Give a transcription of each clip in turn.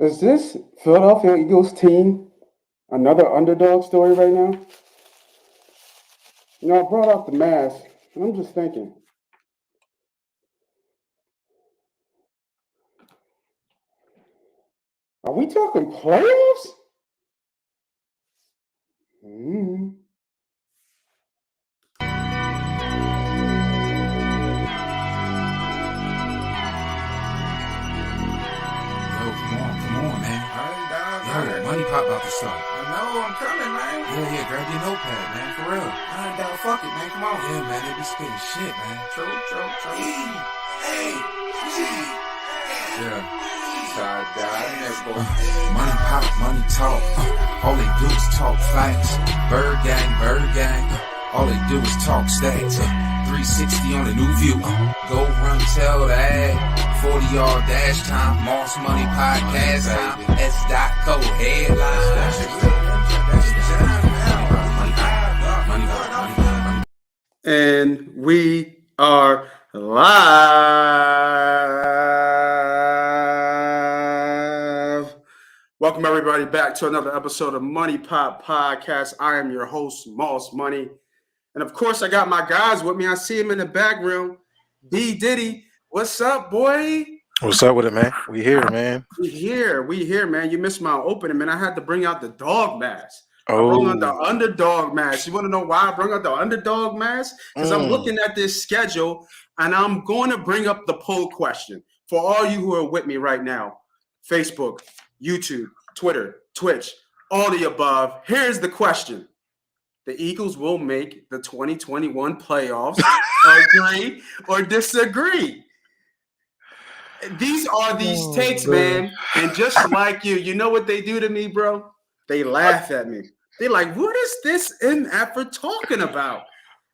Is this Philadelphia Eagles team another underdog story right now? I brought up the mask, and I'm just thinking. Are we talking playoffs? Come on, man. Moneypot about to start. I know, I'm coming, man. Yeah, grab your notepad, man, for real. Fuck it, man, come on. Yeah, man, they be spitting shit, man. True. Yeah. Side guy, let's go. Money pop, money talk. All they do is talk facts. Bird gang. All they do is talk stacks. 360 on the new view. Go run, tell the ad. 40-yard dash time. Moss Money podcast time. S.co headlines. And we are live. Welcome everybody back to another episode of Moneypot Podcast. I am your host, Moss Money. And of course, I got my guys with me. I see him in the background. D Diddy, what's up, boy? What's up with it, man? We here, man. We here, man. You missed my opening, man. I had to bring out the dog mask. Oh. I brought out the underdog mask. You want to know why I bring out the underdog mask? Because I'm looking at this schedule, and I'm going to bring up the poll question for all you who are with me right now. Facebook, YouTube, Twitter, Twitch, all the above. Here's the question. The Eagles will make the 2021 playoffs. Agree or disagree? These are these takes, man. And just like you know what they do to me, bro? They laugh at me. They're like, what is this MFer talking about?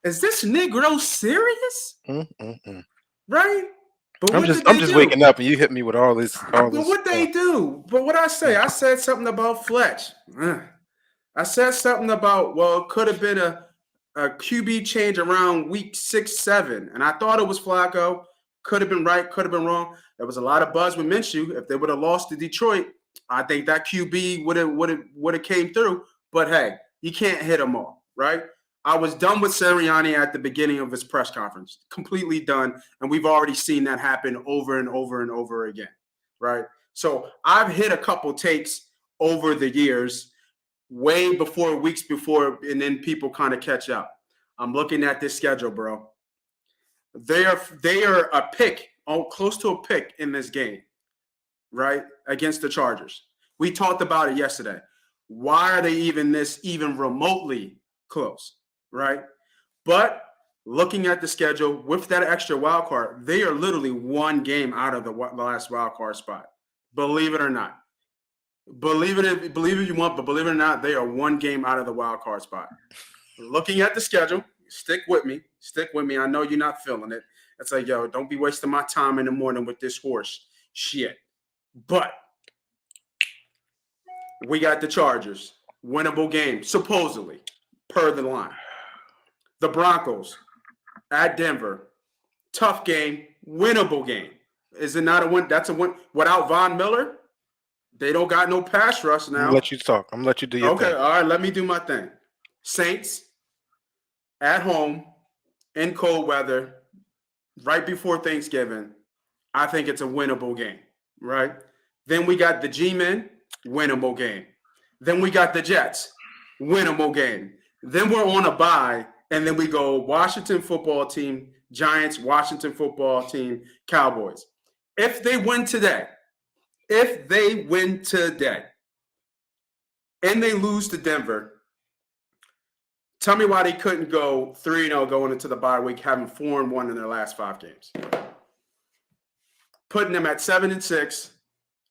Is this Negro serious? Right? But I'm just waking up and you hit me with all this. But what they do? But what I said something about Fletch. I said something about, well, it could have been a QB change around week 6, 7. And I thought it was Flacco. Could have been right, could have been wrong. There was a lot of buzz with Minshew. If they would have lost to Detroit, I think that QB would have came through. But hey, you can't hit them all, right? I was done with Sirianni at the beginning of his press conference, completely done, and we've already seen that happen over and over and over again, right? So I've hit a couple takes over the years, way before, weeks before, and then people kind of catch up. I'm looking at this schedule, bro. They are a pick, close to a pick in this game, right, against the Chargers. We talked about it yesterday. Why are they even remotely close, right? But looking at the schedule with that extra wild card, they are literally one game out of the last wild card spot. Believe it or not. Believe it if you want, but believe it or not, they are one game out of the wild card spot. Looking at the schedule, stick with me. I know you're not feeling it. It's like, yo, don't be wasting my time in the morning with this horse shit. But we got the Chargers, winnable game, supposedly, per the line. The Broncos at Denver, tough game, winnable game. Is it not a win? That's a win. Without Von Miller, they don't got no pass rush now. I'm gonna let you talk. I'm gonna let you do your thing. Okay, all right, let me do my thing. Saints at home in cold weather, right before Thanksgiving. I think it's a winnable game, right? Then we got the G-Men, winnable game. Then we got the Jets, winnable game. Then we're on a bye, and then we go Washington football team, Giants, Washington football team, Cowboys. If they win today, and they lose to Denver, tell me why they couldn't go 3-0 going into the bye week, having 4-1 in their last 5 games. Putting them at 7-6,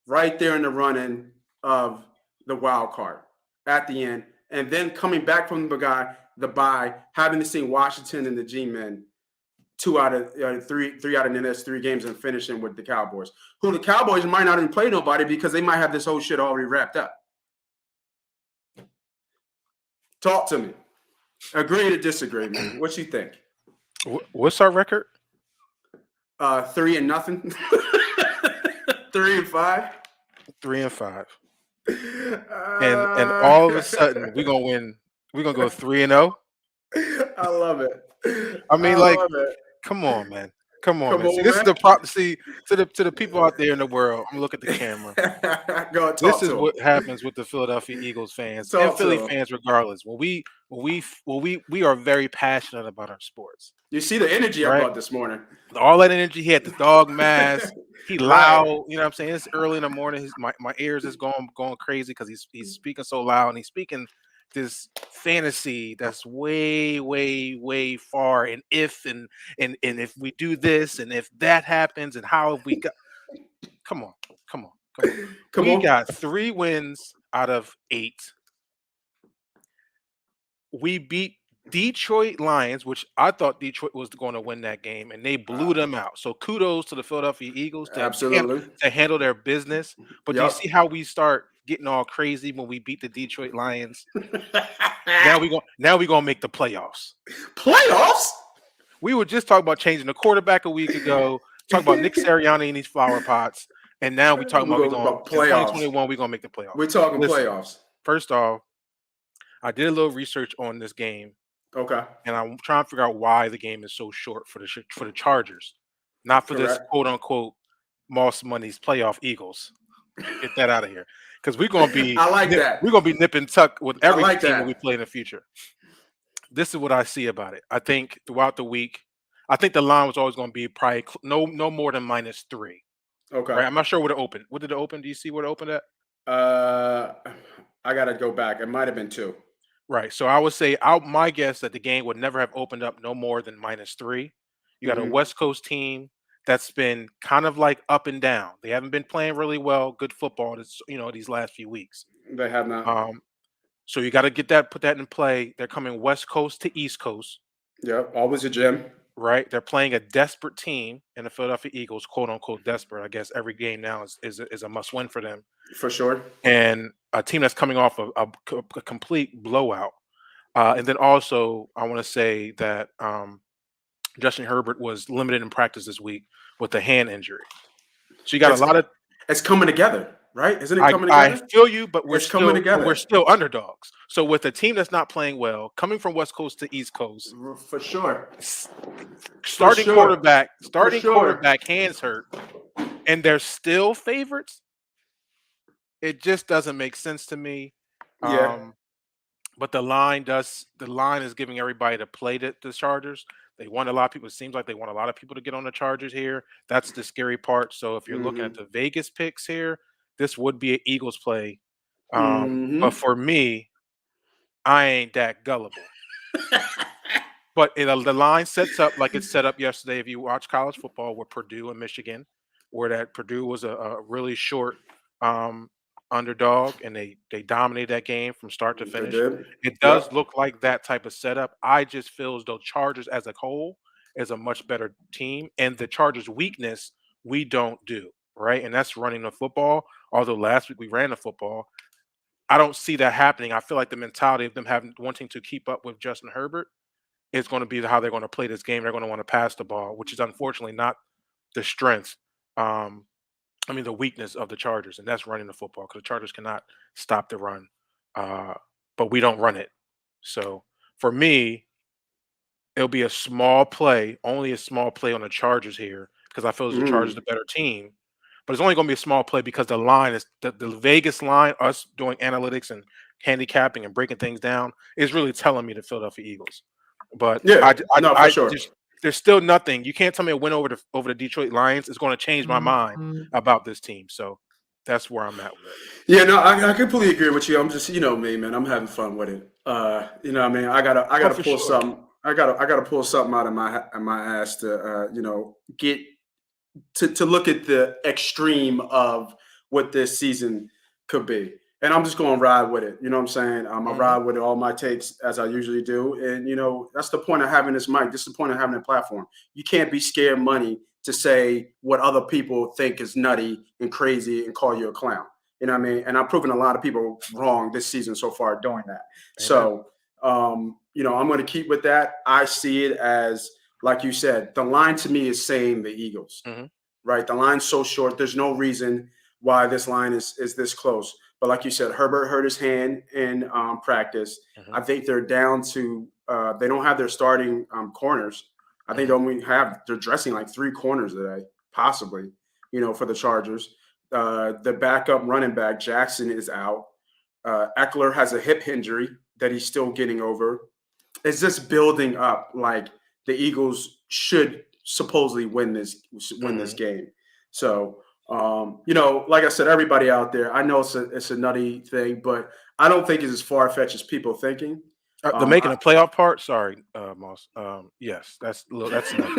right there in the running of the wild card at the end, and then coming back from the bye, having to see Washington and the G-Men 3 out of the next 3 games and finishing with the Cowboys, who the Cowboys might not even play nobody because they might have this whole shit already wrapped up. Talk to me. Agree to disagree, man. What you think? What's our record? 3-0. 3-5. 3-5. And all of a sudden we're gonna win. We're gonna go 3-0. I love it. I mean, I like, love it. come on, man. Come on, Come man. See, on, this is man. the prop. See, to the people out there in the world. I'm gonna look at the camera. Go and This talk is to him. what happens with the Philadelphia Eagles fans and Talk Philly to him. fans, regardless. We are very passionate about our sports, You see the energy I right? brought this morning. All that energy. He had the dog mask. He Right. loud. You know what I'm saying? It's early in the morning. My ears is going crazy because he's speaking so loud and he's speaking this fantasy that's way far. And if we do this and if that happens and how have we got? Come on. Come We on. got 3 wins out of 8. We beat Detroit Lions, which I thought Detroit was going to win that game, and they blew them out. So kudos to the Philadelphia Eagles Absolutely. to handle their business. But do you Yep. see how we start getting all crazy when we beat the Detroit Lions? Now we gonna make the playoffs. Playoffs? We were just talking about changing the quarterback a week ago, talking about Nick Sirianni and these flower pots, and now we're talking about About in playoffs. 2021 we're gonna make the playoffs. We're talking Listen, playoffs. First off, I did a little research on this game, Okay. and I'm trying to figure out why the game is so short for the Chargers, not for this Correct. quote unquote Moss Money's playoff Eagles. Get that out of here, because we're gonna be I like that. we're gonna be nip and tuck with every like team that. that we play in the future. This is what I see about it. I think throughout the week, I think the line was always going to be probably no more than -3. Okay. Right? I'm not sure what it opened. What did it open? Do you see what it opened at? I gotta go back. It might have been 2. Right. So I would say my guess that the game would never have opened up no more than -3. You got a Mhm. West Coast team that's been kind of like up and down. They haven't been playing really well, good football these last few weeks. They have not. So you got to put that in play. They're coming West Coast to East Coast. Yep. Always a gym. Right, they're playing a desperate team in the Philadelphia Eagles, quote unquote desperate. I guess every game now is a must win for them, For sure. and a team that's coming off of a complete blowout. And then also, I want to say that Justin Herbert was limited in practice this week with a hand injury. So you got a lot of. It's coming together, right? Isn't it coming I together? feel you, but It's coming together. we're still underdogs. So with a team that's not playing well, coming from West Coast to East Coast, For sure. starting sure. quarterback sure. hands hurt, and they're still favorites. It just doesn't make sense to me. Yeah. But the line is giving everybody to play the Chargers. They want a lot of people. It seems like they want a lot of people to get on the Chargers here. That's the scary part. So if you're looking at the Vegas picks here, this would be an Eagles play. But for me, I ain't that gullible. But the line sets up like it's set up yesterday. If you watch college football with Purdue and Michigan, where that Purdue was a really short underdog, and they dominated that game from start to finish. It does look like that type of setup. I just feel as though Chargers as a whole is a much better team, and the Chargers' weakness we don't do, right? And that's running the football. Although last week we ran the football, I don't see that happening. I feel like the mentality of them wanting to keep up with Justin Herbert is going to be how they're going to play this game. They're going to want to pass the ball, which is unfortunately not the strength. The weakness of the Chargers, and that's running the football, because the Chargers cannot stop the run, but we don't run it. So for me, it'll be a small play, only a small play on the Chargers here, because I feel as the Chargers are the better team. But it's only going to be a small play because the line is the Vegas line. Us doing analytics and handicapping and breaking things down is really telling me the Philadelphia Eagles. But for sure. There's still nothing. You can't tell me a win over the Detroit Lions is going to change my mind about this team. So that's where I'm at with it. Yeah, no, I completely agree with you. I'm just, me, man. I'm having fun with it. I gotta pull something. I gotta pull something out of my ass to get to look at the extreme of what this season could be. And I'm just going to ride with it. You know what I'm saying? I'm going to ride with all my takes as I usually do. And, that's the point of having this mic. This is the point of having a platform. You can't be scared money to say what other people think is nutty and crazy and call you a clown. You know what I mean? And I've proven a lot of people wrong this season so far doing that. Amen. So, I'm going to keep with that. I see it as, like you said, the line to me is saying the Eagles, right? The line's so short. There's no reason why this line is this close. But like you said, Herbert hurt his hand in practice. I Mhm, think they're down to they don't have their starting corners. I think they mhm. only have they're dressing like three corners today, possibly. For the Chargers. The backup running back Jackson is out. Eckler has a hip injury that he's still getting over. It's just building up like the Eagles should supposedly win this Mhm. game. So like I said, everybody out there, I know it's a nutty thing, but I don't think it's as far fetched as people thinking. The Um, making I, a playoff part, sorry, Moss. Yes, that's nutty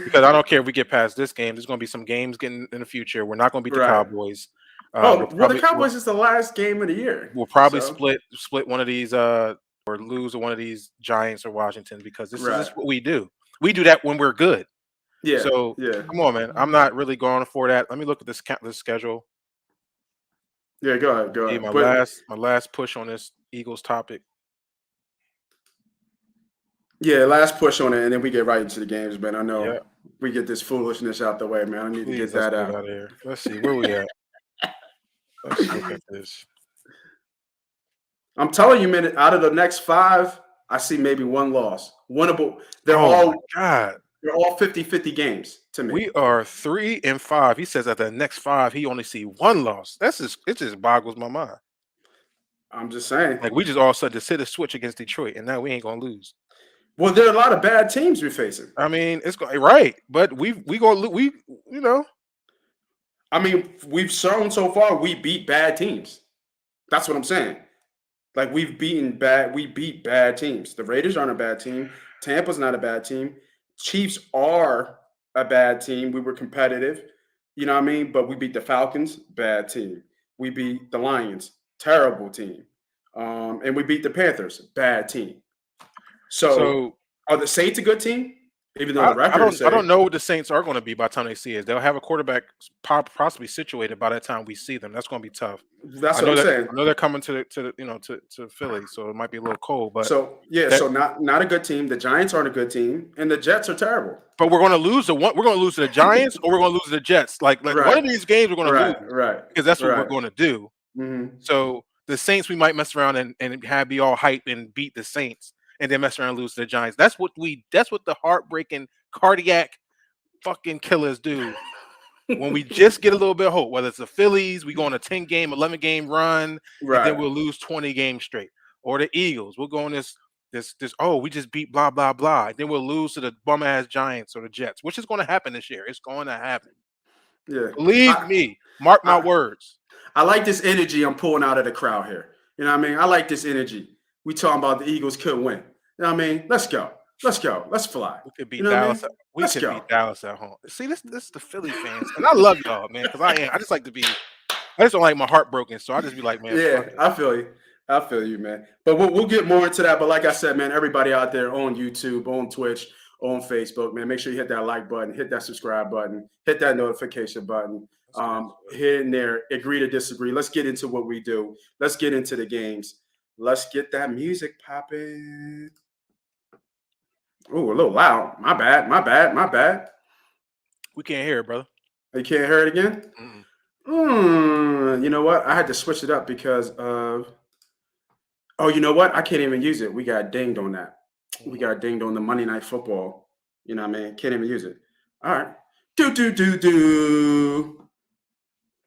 because I don't care if we get past this game. There's going to be some games getting in the future. We're not going to beat the right. Cowboys. We're Oh well, the probably Cowboys is the last game of the year, we'll probably so split one of these or lose to one of these Giants or Washington because this is right. what we do. We do that when we're good. Yeah, So yeah, come on, man. I'm not really going for that. Let me look at this schedule. yeah. Go ahead, go See ahead. my But last push on this Eagles topic. yeah, last push on it, and then we get right into the games, man. I Yeah, know we get this foolishness out the way, man. I need to get please let's that get out. out of here. Let's see where we at. Let's look at this. I'm telling you, man, out of the next five, I see maybe one loss. Winnable. They're Oh my all God. they're all 50-50 games to me. We are 3-5. He says at the next five, he only see one loss. It just boggles my mind. I'm just saying. Like we just all of a sudden just hit a switch against Detroit, and now we ain't gonna lose. Well, there are a lot of bad teams we're facing. I mean, it's right, but we gonna we you know I mean, we've shown so far we beat bad teams. That's what I'm saying. Like we beat bad teams. The Raiders aren't a bad team. Tampa's not a bad team. Chiefs are a bad team. We were competitive, you know what I mean? But we beat the Falcons, bad team. We beat the Lions, terrible team. And we beat the Panthers, bad team. So so are the Saints a good team? Even though I, the I record don't I say don't know what the Saints are going to be by the time they see us. They'll have a quarterback possibly situated by the time we see them. That's going to be tough. that's I what know I'm that saying. I know they're coming to Philly, so it might be a little cold, but So yeah, that so not a good team. The Giants aren't a good team, and the Jets are terrible. but we're going to lose the one. We're going to lose to the Giants, or we're going to lose to the Jets. Like one Right, of these games, we're going to right, lose right, because that's what we're right. going to do. Mhm. So the Saints, we might mess around and have be all hype and beat the Saints, and then mess around and lose to the Giants. That's what the heartbreaking cardiac fucking killers do when we just get a little bit of hope. Whether it's the Phillies, we go on a 10-game, 11-game run, and then Right. we'll lose 20 games straight, or the Eagles, we'll go on this. Oh, we just beat blah blah blah. Then we'll lose to the bum ass Giants or the Jets, which is going to happen this year. It's going to happen. Yeah. Believe I, me. Mark my I words. I like this energy I'm pulling out of the crowd here. You know what I mean? I like this energy. We talking about the Eagles could win. You know what I mean? Let's go. Let's go. Let's fly. We could You beat know what I Dallas. mean? We Let's could go. beat Dallas at home. See, this is the Philly fans, and I love y'all, man, because I just like to be. I just don't like my heart broken, so I just be like, man, Yeah, fuck it. I feel you. I feel you, man. But we'll get more into that. But like I said, man, everybody out there on YouTube, on Twitch, on Facebook, man, make sure you hit that like button, hit that subscribe button, hit that notification button. Let's get into it. Hit in there, agree to disagree. Let's get into what we do. Let's get into the games. Let's get that music popping. Oh, a little loud. My bad. My bad. My bad. We can't hear it, brother. You can't hear it again? Mm-mm. You know what? I had to switch it up because of. Oh, you know what? I can't even use it. We got dinged on that. We Mhm. got dinged on the Monday Night Football. You know what I mean? Can't even use it. All right. Do, do, do, do.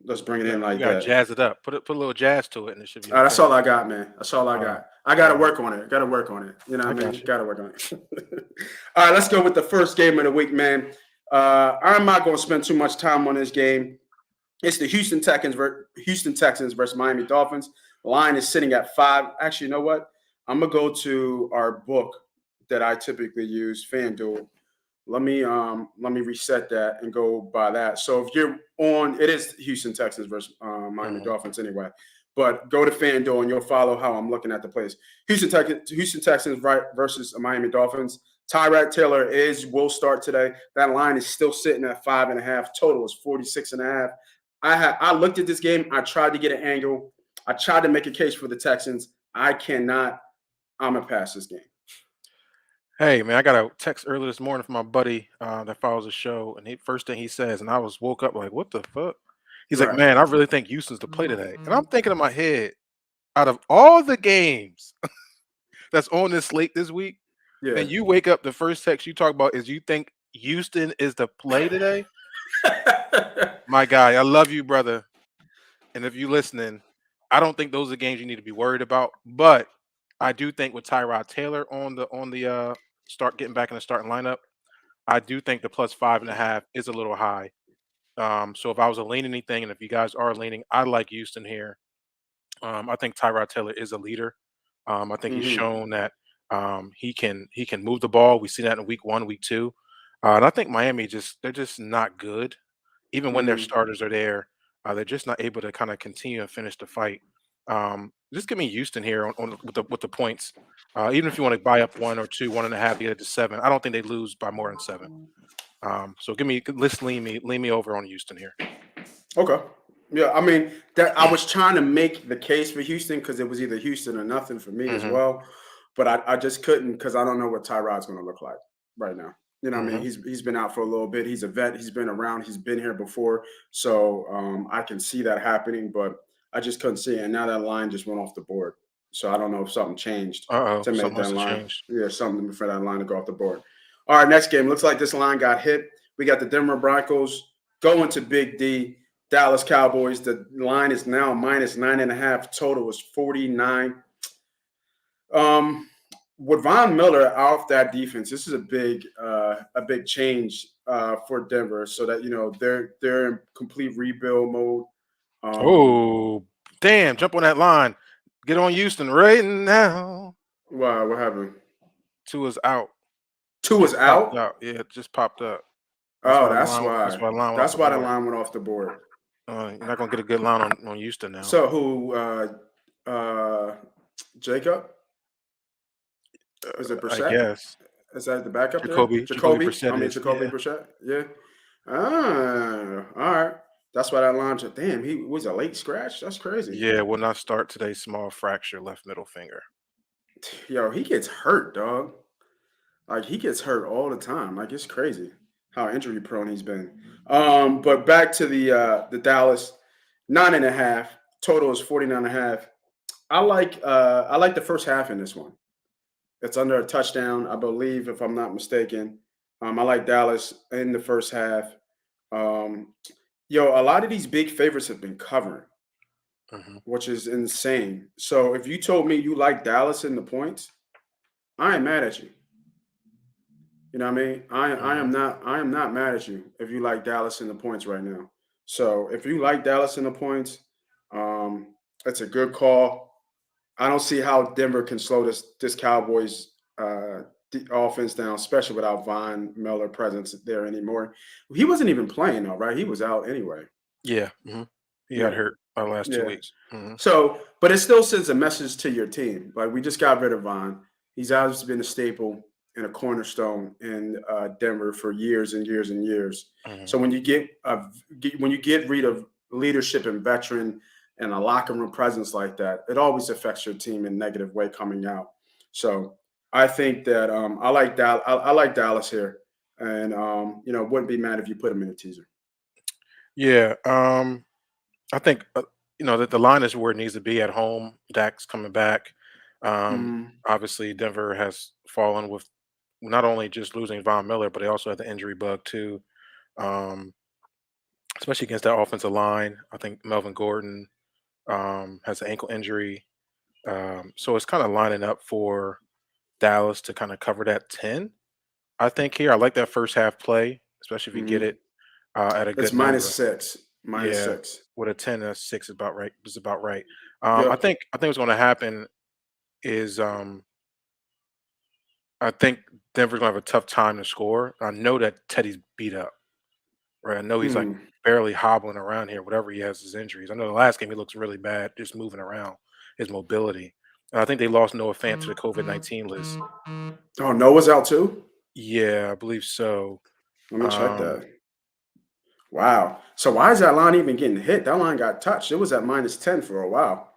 Let's bring it in You like gotta that. jazz it up. Put a little jazz to it, and it should be That's okay. all I got, man. That's all I All right. got. I got to All right. work on it. Got to work on it. You know I what I got mean? you. Got to work on it. All right, let's go with the first game of the week, man. I'm not going to spend too much time on this game. It's the Houston Texans versus Miami Dolphins. The line is sitting at 5. Actually, you know what? I'm gonna go to our book that I typically use, FanDuel. Let me reset that and go by that. So if you're on, it is Houston Texans versus Miami Mhm. Dolphins anyway. But go to FanDuel and you'll follow how I'm looking at the plays. Houston Texans right versus Miami Dolphins. Tyrod Taylor will start today. That line is still sitting at 5.5. Total is 46.5. I looked at this game. I tried to get an angle. I tried to make a case for the Texans. I cannot. I'm gonna pass this game. Hey, man, I got a text earlier this morning from my buddy that follows the show, and first thing he says, and I woke up like, what the fuck? He's like, Right. man, I really think Houston's to play today. And I'm thinking in my head, out of all the games that's on this slate this week, Yeah. and you wake up, the first text you talk about is you think Houston is to play today? My guy, I love you, brother. And if you listening, I don't think those are games you need to be worried about. But I do think with Tyrod Taylor on the start getting back in the starting lineup, I do think the plus 5.5 is a little high. So if I was to lean anything, and if you guys are leaning, I like Houston here. I think Tyrod Taylor is a leader. I think he's hmm shown that he can move the ball. We see that in week 1, week 2, and I think Miami they're just not good. Even when their hmm starters are there, they're just not able to kind of continue and finish the fight. Just give me Houston here on with the points. Even if you want to buy up 1 or 2, 1.5 to get it to 7, I don't think they lose by more than 7. So let's lean me over on Houston here. Okay. Yeah, I mean that I was trying to make the case for Houston because it was either Houston or nothing for me as Hmm. well, but I just couldn't because I don't know what Tyrod's going to look like right now. You know, what I mean, Hmm. he's been out for a little bit. He's a vet. He's been around. He's been here before, so I can see that happening, but I just couldn't see it. And now that line just went off the board, so I don't know if something changed Uh-oh, to make something that must have line. changed. Yeah, something for that line to go off the board. All right, next game. Looks like this line got hit. We got the Denver Broncos going to Big D. Dallas Cowboys. The line is now minus 9.5. Total is 49. Um, with Von Miller off that defense, this is a big change for Denver. So that they're in complete rebuild mode. Um, Oh, damn, jump on that line. Get on Houston right now. wow, what happened? Tua's out. Two is Just popped out. out. Yeah, it just popped up. That's Oh, why the line. That's why the line went off That's the why the board. line went off the board. You're not gonna get a good line on Houston now. So who? Uh, Jacob? Is it I Brissett? guess Is that the backup there? Jacoby Jacoby? Brissett I mean, is. Jacoby Yeah, Brissett? Yeah. Ah, all right. That's why that line. Damn, he was a late scratch. That's crazy. yeah. Will not start today. Small fracture, left middle finger. Yo, he gets hurt, dog. Like he gets hurt all the time. Like it's crazy how injury prone he's been. But back to the Dallas 9.5. Total is 49.5. I like the first half in this one. It's under a touchdown, I believe, if I'm not mistaken. I like Dallas in the first half. Um, a lot of these big favorites have been covering, Hmm. which is insane. So if you told me you like Dallas in the points, I ain't mad at you. You know what I mean? Hmm. I am not mad at you if you like Dallas in the points right now. So if you like Dallas in the points, it's a good call. I don't see how Denver can slow this Cowboys offense down, especially without Von Miller presence there anymore. He wasn't even playing though, right? He was out anyway. Yeah. He got Yeah, hurt the last 2 yeah. weeks. Hmm. So, but it still sends a message to your team. Like we just got rid of Von. He's obviously been a staple and a cornerstone in Denver for years and years and years. Hmm. So when you get rid of leadership and veteran and a locker room presence like that, it always affects your team in a negative way coming out. So I think that I like Dallas here, and wouldn't be mad if you put him in a teaser. Yeah. I think that the line is where it needs to be at home. Dak's coming back. Mm, Obviously, Denver has fallen with not only just losing Von Miller, but they also had the injury bug too, um, especially against that offensive line. I think Melvin Gordon has an ankle injury, so it's kind of lining up for Dallas to kind of cover that 10. I think here I like that first half play, especially if you get hmm it at a It's good number. minus Yeah, 6. with a 10 and a 6 is about right. Is about right. I Yep. think what's going to happen is I think Denver's going to have a tough time to score. I know that Teddy's beat up, right? I know he's like Hmm. barely hobbling around here, whatever he has his injuries. I know the last game he looks really bad, just moving around, his mobility. And I think they lost Noah Fant to the COVID-19 list. Oh, Noah's out too. Yeah, I believe so. Let me check Um, that. Wow. So why is that line even getting hit? That line got touched. It was at minus 10 for a while.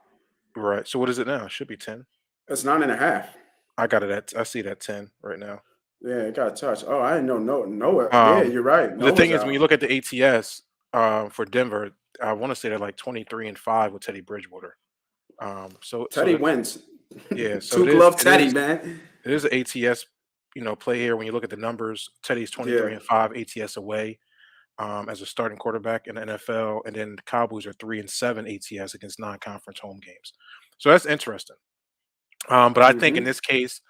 right. So what is it now? It should be 10. It's 9.5. I got it I see that 10 right now. Yeah, it got touched. Oh, I didn't know Noah. Yeah, Um, you're right. but the thing Noah's is, when out. you look at the ATS for Denver, I want to say they're like 23-5 with Teddy Bridgewater. So Teddy that wins. yeah, so Duke love Teddy, man. it is an ATS, play here. When you look at the numbers, Teddy's Yeah. 23-5 ATS away as a starting quarterback in the NFL, and then the Cowboys are 3-7 ATS against non-conference home games. So that's interesting. But I think in Hmm. this case,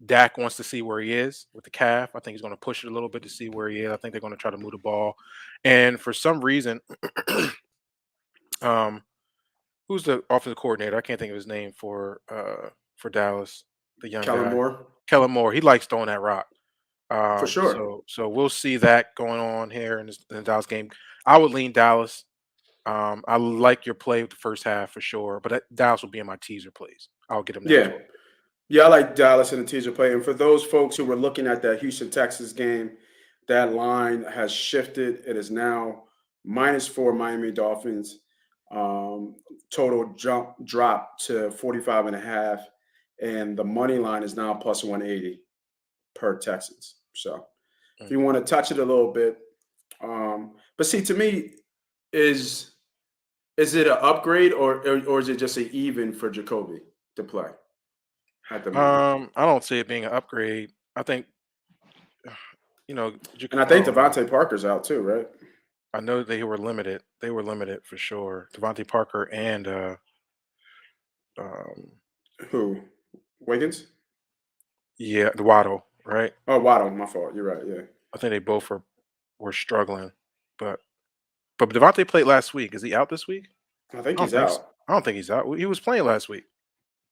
Dak wants to see where he is with the calf. I think he's going to push it a little bit to see where he is. I think they're going to try to move the ball, and for some reason, um, who's the offensive coordinator? I can't think of his name for Dallas, the young Kellen guy, Moore, Kellen Moore. He likes throwing that rock. for sure. So we'll see that going on here in the Dallas game. I would lean Dallas. I like your play with the first half for sure, but Dallas will be in my teaser plays. I'll get them there as Yeah. well. Yeah, I like Dallas in the teaser play. And for those folks who were looking at that Houston, Texas game, that line has shifted. It is now -4 Miami Dolphins. Um, Total drop to 45 and a half. And the money line is now plus 180 per Texans. So if you Mhm. want to touch it a little bit, but see, to me, is is it an upgrade or is it just an even for Jacoby to play at the moment? I don't see it being an upgrade. I think And I think oh man, Devontae Parker's out too, right? I know they were limited. They were limited for sure. Devontae Parker and um, Who? Wiggins? yeah, the Waddle, right? Oh, Waddle. My fault. You're right. Yeah, I think they both were struggling, but Devontae played last week. Is he out this week? I think I don't he's think so. out. I don't think he's out. He was playing last week.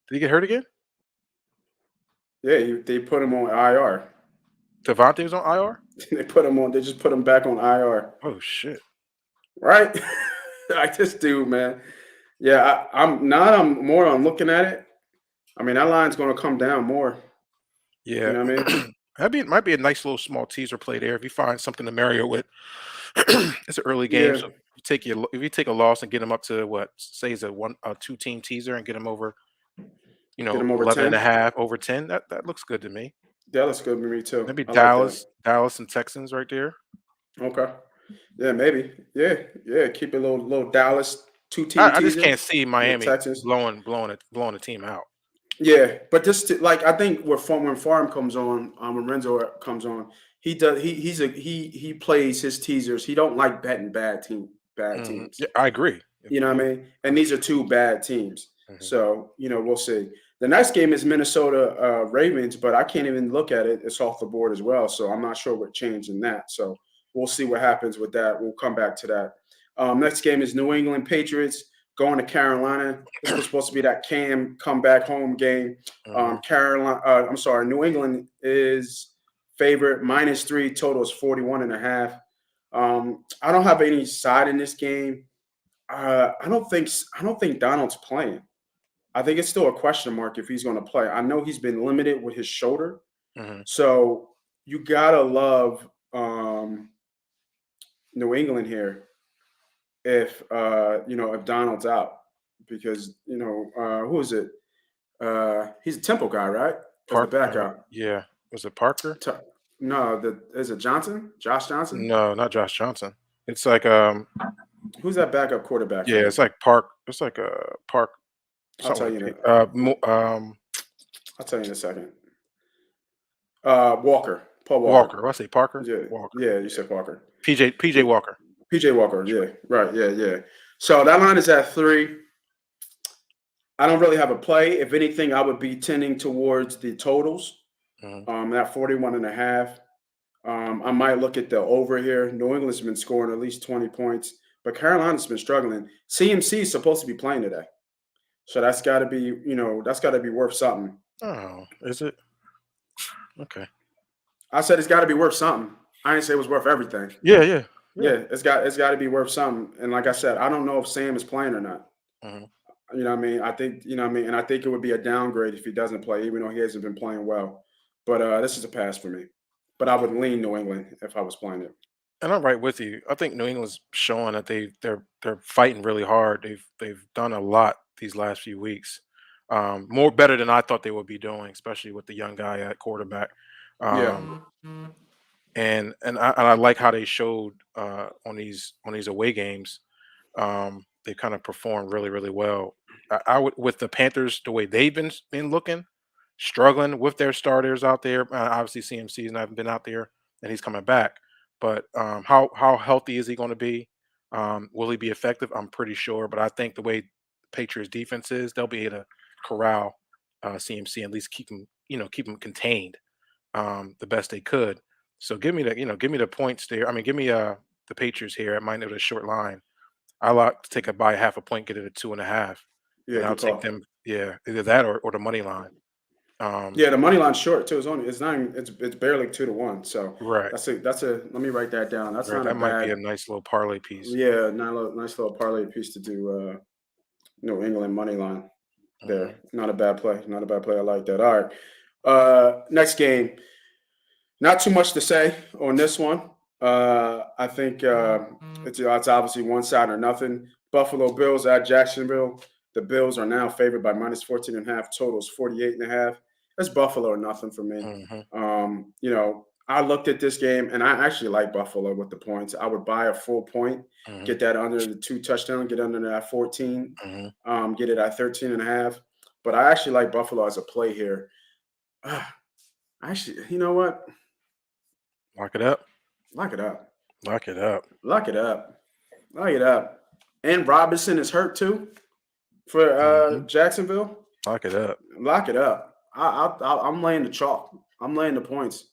Did he get hurt again? Yeah, they put him on IR. Devontae was on IR. They put him on. They just put him back on IR. Oh shit. Right? Like this dude, man. Yeah, I'm now. I'm more on looking at it. I mean, that line's going to come down more. You Yeah, know what I mean? might be a nice little small teaser play there if you find something to marry it with. It's an early game, Yeah, so if you take a loss and get them up to what say is a 2 team teaser and get them over, get him over 11 and a 10. half over 10. That looks good to me. Yeah, that's good with me too. Maybe I like that. Dallas and Texans right there. Okay. Yeah, maybe. Yeah, yeah. Keep a little Dallas 2 team I just teaser. can't see Yeah, Miami Texans. blowing the team out. Yeah, but just like I think when Farm comes on, when Renzo comes on, he does he plays his teasers. He don't like betting bad teams. Yeah, I agree. You know what I mean? And these are two bad teams. Mhm. So, we'll see. The next game is Minnesota Ravens, but I can't even look at it. It's off the board as well. So I'm not sure what changed in that. So we'll see what happens with that. We'll come back to that. Next game is New England Patriots going to Carolina. This was supposed to be that Cam come back home game. Mhm. New England is favorite -3, total is 41 and a half. I don't have any side in this game. I don't think Donald's playing. I think it's still a question mark if he's going to play. I know he's been limited with his shoulder, Mhm. so you gotta love New England here if Donald's out because who is it? He's a Temple guy, right? As the backup. Yeah. Was it Parker? T- no, is it Johnson? Josh Johnson? No, not Josh Johnson. It's like Who's that backup quarterback for yeah, them? it's like Park. It's like Park I'll something tell with you in P. a, I'll tell you in a second. Walker, Paul Walker. Walker. I say Parker. Yeah, Walker. yeah, you Yeah. said Walker. PJ Walker. PJ Walker, That's right. yeah, right, yeah, yeah. So that line is at 3. I don't really have a play. If anything, I would be tending towards the totals. Mhm. At 41 and a half. I might look at the over here. New England's been scoring at least 20 points, but Carolina's been struggling. CMC is supposed to be playing today. So that's got to be worth something. Oh, is it? Okay. I said it's got to be worth something. I didn't say it was worth everything. Yeah, yeah, yeah. Yeah, it's got to be worth something. And like I said, I don't know if Sam is playing or not. Mhm. You know what I mean? I think, and I think it would be a downgrade if he doesn't play, even though he hasn't been playing well. But this is a pass for me. But I would lean New England if I was playing it. And I'm right with you. I think New England's showing that they're fighting really hard. They've done a lot these last few weeks. More better than I thought they would be doing, especially with the young guy at quarterback. Yeah. Um, and I like how they showed on these away games. They kind of performed really, really well. I would with the Panthers the way they've been looking, struggling with their starters out there. Obviously, CMC's not been out there, and he's coming back. But how healthy is he going to be? Will he be effective? I'm pretty sure. But I think the way Patriots defense is, they'll be able to corral CMC, at least keep him contained the best they could. So give me the points there. I mean, give me the Patriots here. I might know the short line. I like to take a buy half a point, get it at 2.5, Yeah, and I'll good take call. them. Yeah, either that or the money line. Um, Yeah, the money line's short too. It's not even, it's barely 2-1. So right, that's a let me write that down. That's right. not a That might be bad, a nice little parlay piece. yeah, nice little parlay piece to do. New England money line Hmm. there. Not a bad play. Not a bad play. I like that. All right. Next game. Not too much to say on this one. I think it's obviously one side or nothing. Buffalo Bills at Jacksonville. The Bills are now favored by minus 14 and a half. Totals 48 and a half. That's Buffalo or nothing for me. Hmm. I looked at this game and I actually like Buffalo with the points. I would buy a full point, Hmm. get that under the 2 touchdown, get under that 14, Hmm. get it at 13 and a half. But I actually like Buffalo as a play here. Actually, you know what? Lock it up. Lock it up. Lock it up. Lock it up. Lock it up. And Robinson is hurt too for Hmm. Jacksonville. Lock it up. Lock it up. I'm laying the chalk. I'm laying the points.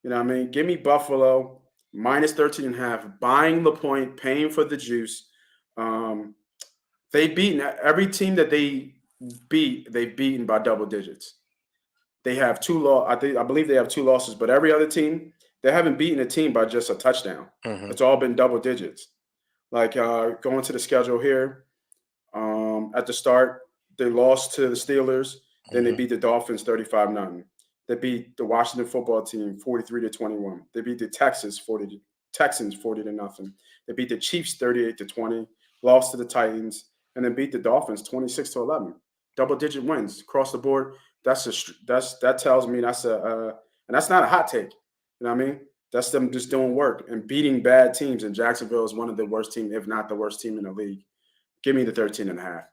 You know what I mean? Give me Buffalo minus 13 and a half, buying the point, paying for the juice. Um, they've beaten every team that they've beaten by double digits. They have I believe they have two losses, but every other team, they haven't beaten a team by just a touchdown. Hmm. It's all been double digits. Like going to the schedule here, at the start, they lost to the Steelers. Then they Hmm. beat the Dolphins 35-0. They beat the Washington football team 43-21. They beat the Texans 40-0. They beat the Chiefs 38-20. Lost to the Titans and then beat the Dolphins 26-11. Double digit wins across the board. That tells me and that's not a hot take. You know what I mean? That's them just doing work and beating bad teams. And Jacksonville is one of the worst teams, if not the worst team in the league. Give me the 13 and a half.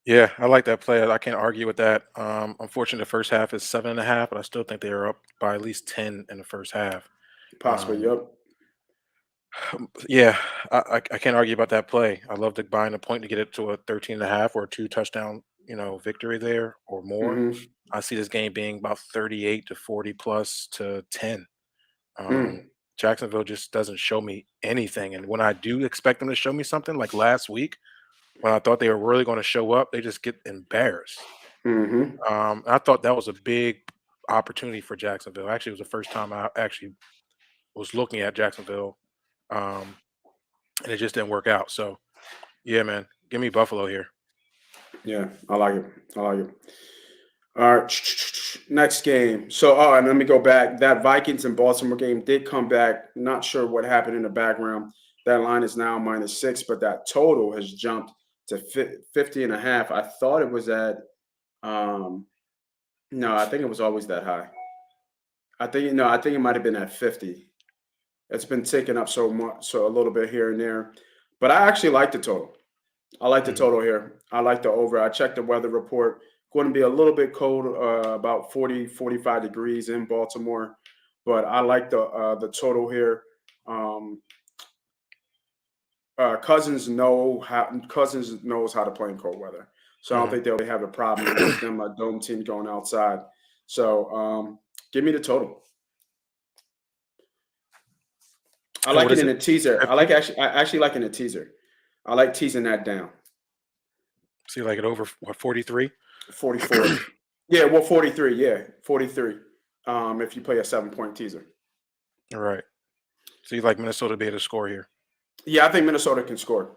Yeah, I like that play. I can't argue with that. Unfortunately, the first half is 7.5, but I still think they are up by at least 10 in the first half. Possibly, Um, yep. yeah, I can't argue about that play. I love to buying a point to get it to a 13 and a half or a two touchdown, victory there or more. Mm-hmm. I see this game being about 38 to 40 plus to 10. Um, Mm. Jacksonville just doesn't show me anything. And when I do expect them to show me something, like last week, when I thought they were really going to show up, they just get embarrassed. Mm-hmm. I thought that was a big opportunity for Jacksonville. Actually, it was the first time I actually was looking at Jacksonville, um, and it just didn't work out. So, yeah, man, give me Buffalo here. Yeah, I like it. I like it. All right. Next game. So, and let me go back. That Vikings and Baltimore game did come back. Not sure what happened in the background. That line is now -6, but that total has jumped to 50 and a half. I thought it was at, um, no, I think it was always that high. I think it might have been at 50. It's been ticking up so much, so a little bit here and there. But I actually like the total. I like the Mhm. total here. I like the over. I checked the weather report. Going to be a little bit cold, about 40, 45 degrees in Baltimore. But I like the total here. Um, Cousins knows how to play in cold weather. So I don't Mhm. think they'll have a problem against them, a dome team going outside. So give me the total. I And like what it is in it? a teaser. Fifty. I actually like in a teaser. I like teasing that down. So you like it over what 43? 44. Yeah, well, 43. Yeah, 43. If you play a 7 point teaser. All right. So you like Minnesota to be able to score here? Yeah, I think Minnesota can score.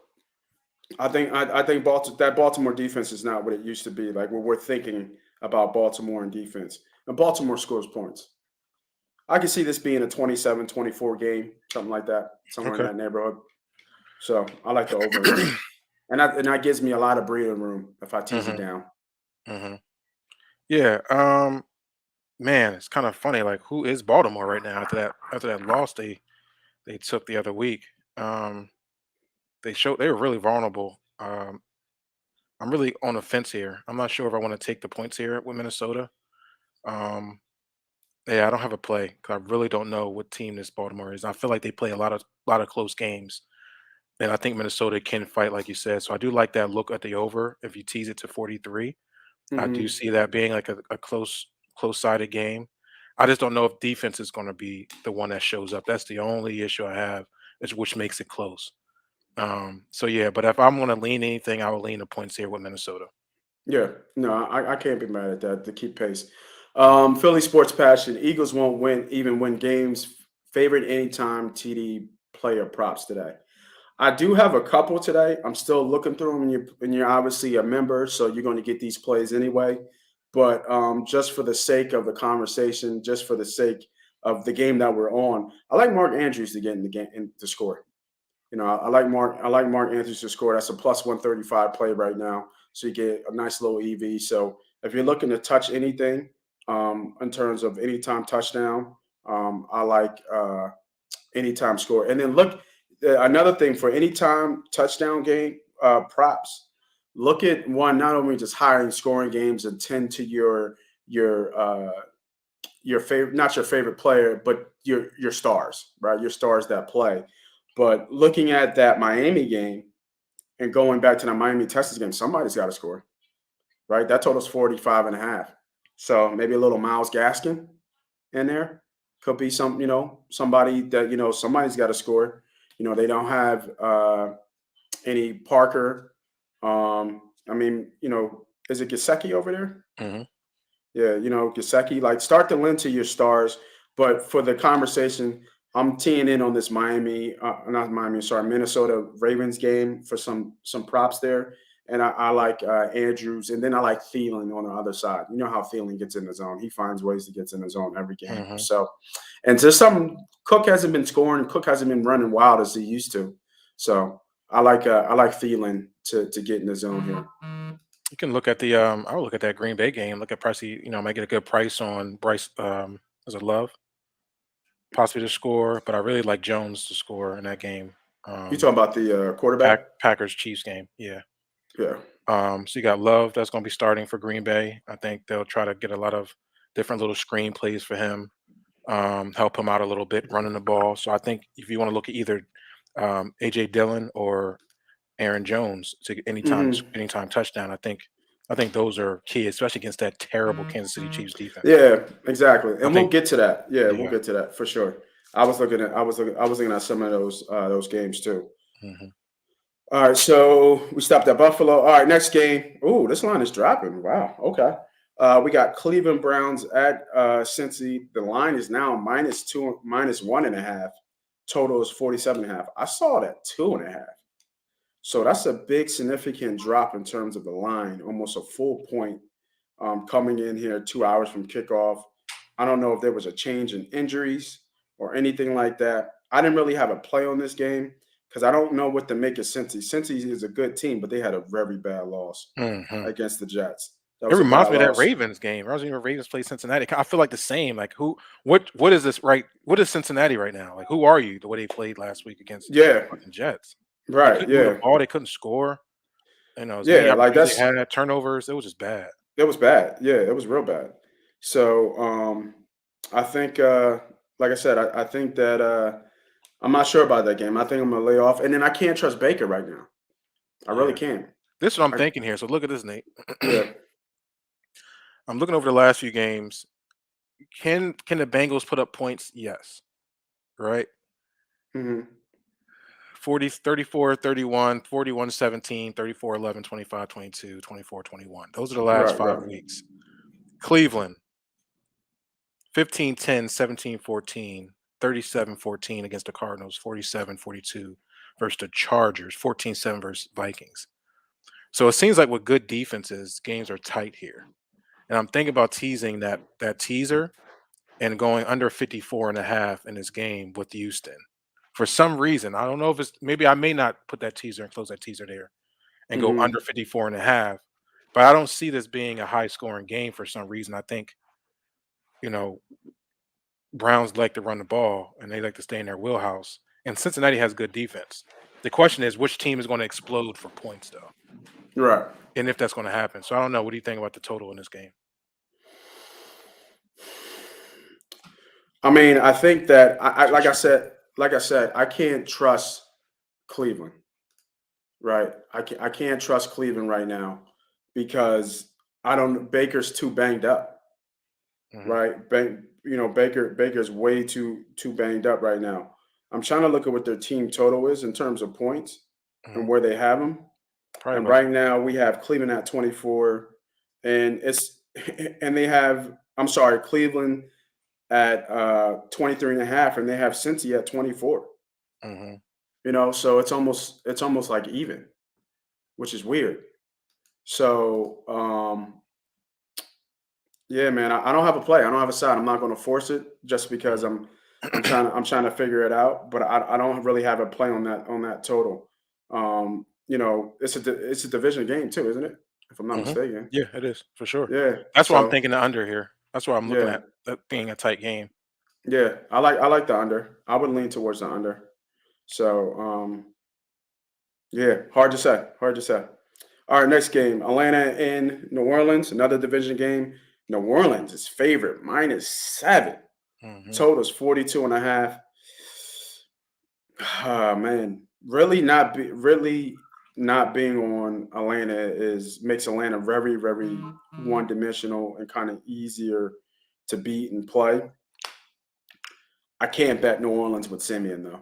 I think that Baltimore defense is not what it used to be. Like what we're thinking about Baltimore and defense. And Baltimore scores points. I can see this being a 27-24 game, something like that, somewhere in Okay. that neighborhood. So I like the over here. And that gives me a lot of breathing room if I tease it Hmm. down. Hmm. Yeah. Man, it's kind of funny. Like, who is Baltimore right now after that loss they took the other week? Um, they were really vulnerable. I'm really on the fence here. I'm not sure if I want to take the points here with Minnesota. Um, yeah, I don't have a play because I really don't know what team this Baltimore is. I feel like they play a lot of close games, and I think Minnesota can fight, like you said. So I do like that look at the over if you tease it to 43. I do Hmm. see that being like a close sided game. I just don't know if defense is going to be the one that shows up. That's the only issue I have, is which makes it close. So yeah, but if I'm going to lean anything, I will lean the points here with Minnesota. Yeah, no, I can't be mad at that to keep pace. Philly sports passion. Eagles won't win games. Favorite anytime TD player props today. I do have a couple today. I'm still looking through them, and you're obviously a member, so you're going to get these plays anyway. But just for the sake of the conversation, just for the sake of the game that we're on, I like Mark Andrews to get in the game and to score. I like Mark. I like Mark Andrews to score. That's a plus 135 play right now, so you get a nice little EV. So if you're looking to touch anything in terms of anytime touchdown, I like anytime score. And then look, another thing for anytime touchdown game props. Look at one not only just hiring scoring games and tend to your your favorite, not your favorite player, but your stars, right? Your stars that play. But looking at that Miami game and going back to the Miami Texas game, somebody's got to score, right? That total's 45 and a half. So maybe a little Miles Gaskin in there could be somebody that, somebody's got to score. They don't have any Parker. I mean, is it Gasecki over there? Hmm. Yeah, Gasecki, like start to lend to your stars. But for the conversation, I'm teeing in on this not Miami, sorry, Minnesota Ravens game for some props there. And I like Andrews, and then I like Thielen on the other side. You know how Thielen gets in the zone; he finds ways to get in the zone every game. Hmm. So, and just something, Cook hasn't been scoring. Cook hasn't been running wild as he used to. So I like Thielen to get in the zone here. You can look at the I'll look at that Green Bay game. Look at pricey, might get a good price on Bryce. Is it Love possibly to score? But I really like Jones to score in that game. You Um, talking about the quarterback? Packers Chiefs game. Yeah. Yeah. So you got Love that's going to be starting for Green Bay. I think they'll try to get a lot of different little screen plays for him, help him out a little bit running the ball. So I think if you want to look at either AJ Dillon or Aaron Jones to get Hmm. anytime touchdown, I think those are key, especially against that terrible Kansas City Chiefs defense. Yeah, exactly. I And we'll think, get to that. Yeah, we'll yeah. get to that for sure. I was looking at some of those games too. Hmm. All right, so we stopped at Buffalo. All right, next game. Ooh, this line is dropping. Wow. Okay. We got Cleveland Browns at Cincy. The line is now -2, -1.5. Total is 47.5. I saw that 2.5. So that's a big significant drop in terms of the line, almost a full point coming in here 2 hours from kickoff. I don't know if there was a change in injuries or anything like that. I didn't really have a play on this game because I don't know what to make of Cincy. Cincy is a good team, but they had a very bad loss Hmm. against the Jets. That It was a reminds bad me of that loss. Ravens game. I was even Ravens play Cincinnati. I feel like the same. Like what is this right? What is Cincinnati right now? Like who are you? The way they played last week against Yeah, fucking Jets. They right. couldn't move the Yeah, ball. They couldn't score. As many yeah. Like opportunities they that's had, turnovers. It was just bad. it was bad. Yeah, it was real bad. So I think, like I said, I think that I'm not sure about that game. I think I'm gonna lay off, and then I can't trust Baker right now. I really Yeah. can't. This is what I'm I, thinking here. So look at this, Nate. yeah. I'm looking over the last few games. Can the Bengals put up points? Yes. Right? Hmm. 40, 34, 31, 41, 17, 34, 11, 25, 22, 24, 21. Those are the last Right. 5 weeks. Cleveland, 15, 10, 17, 14, 37, 14 against the Cardinals, 47, 42 versus the Chargers, 14-7 versus Vikings. So it seems like with good defenses, games are tight here. And I'm thinking about teasing that teaser and going under 54.5 in this game with Houston. For some reason, I don't know if it's maybe I may not put that teaser and close that teaser there and go Hmm. under 54.5. But I don't see this being a high scoring game for some reason. I think, you know, Browns like to run the ball and they like to stay in their wheelhouse. And Cincinnati has good defense. The question is which team is going to explode for points though, Right. and if that's going to happen. So I don't know. What do you think about the total in this game? I mean, I think that like I Just said, I can't trust Cleveland. Right. I can't trust Cleveland right now because I don't. Baker's too banged up. mhm, Right. Baker's way too banged up right now. I'm trying to look at what their team total is in terms of points and mhm. where they have them. Probably And about right now we have Cleveland at 24, and it's and they have. I'm sorry, Cleveland at 23 and a half, and they have Cincy at 24. mhm. So it's almost like even, which is weird. So yeah, man, I don't have a play. I don't have a side. I'm not going to force it just because I'm trying to figure it out. But I don't really have a play on that total. It's a division game too, isn't it? If I'm not Mhm. mistaken. Yeah, it is for sure. Yeah. That's why I'm So thinking the under here. That's why I'm looking yeah, at that being a tight game. yeah. I like the under. I would lean towards the under. So yeah, hard to say. Hard to say. All right, next game. Atlanta in New Orleans, another division game. New Orleans is favorite, -7. Mhm. Total's 42 and a half. Ah, man, really not being on Atlanta is makes Atlanta very, very one-dimensional and kind of easier to beat and play. I can't bet New Orleans with Simeon though.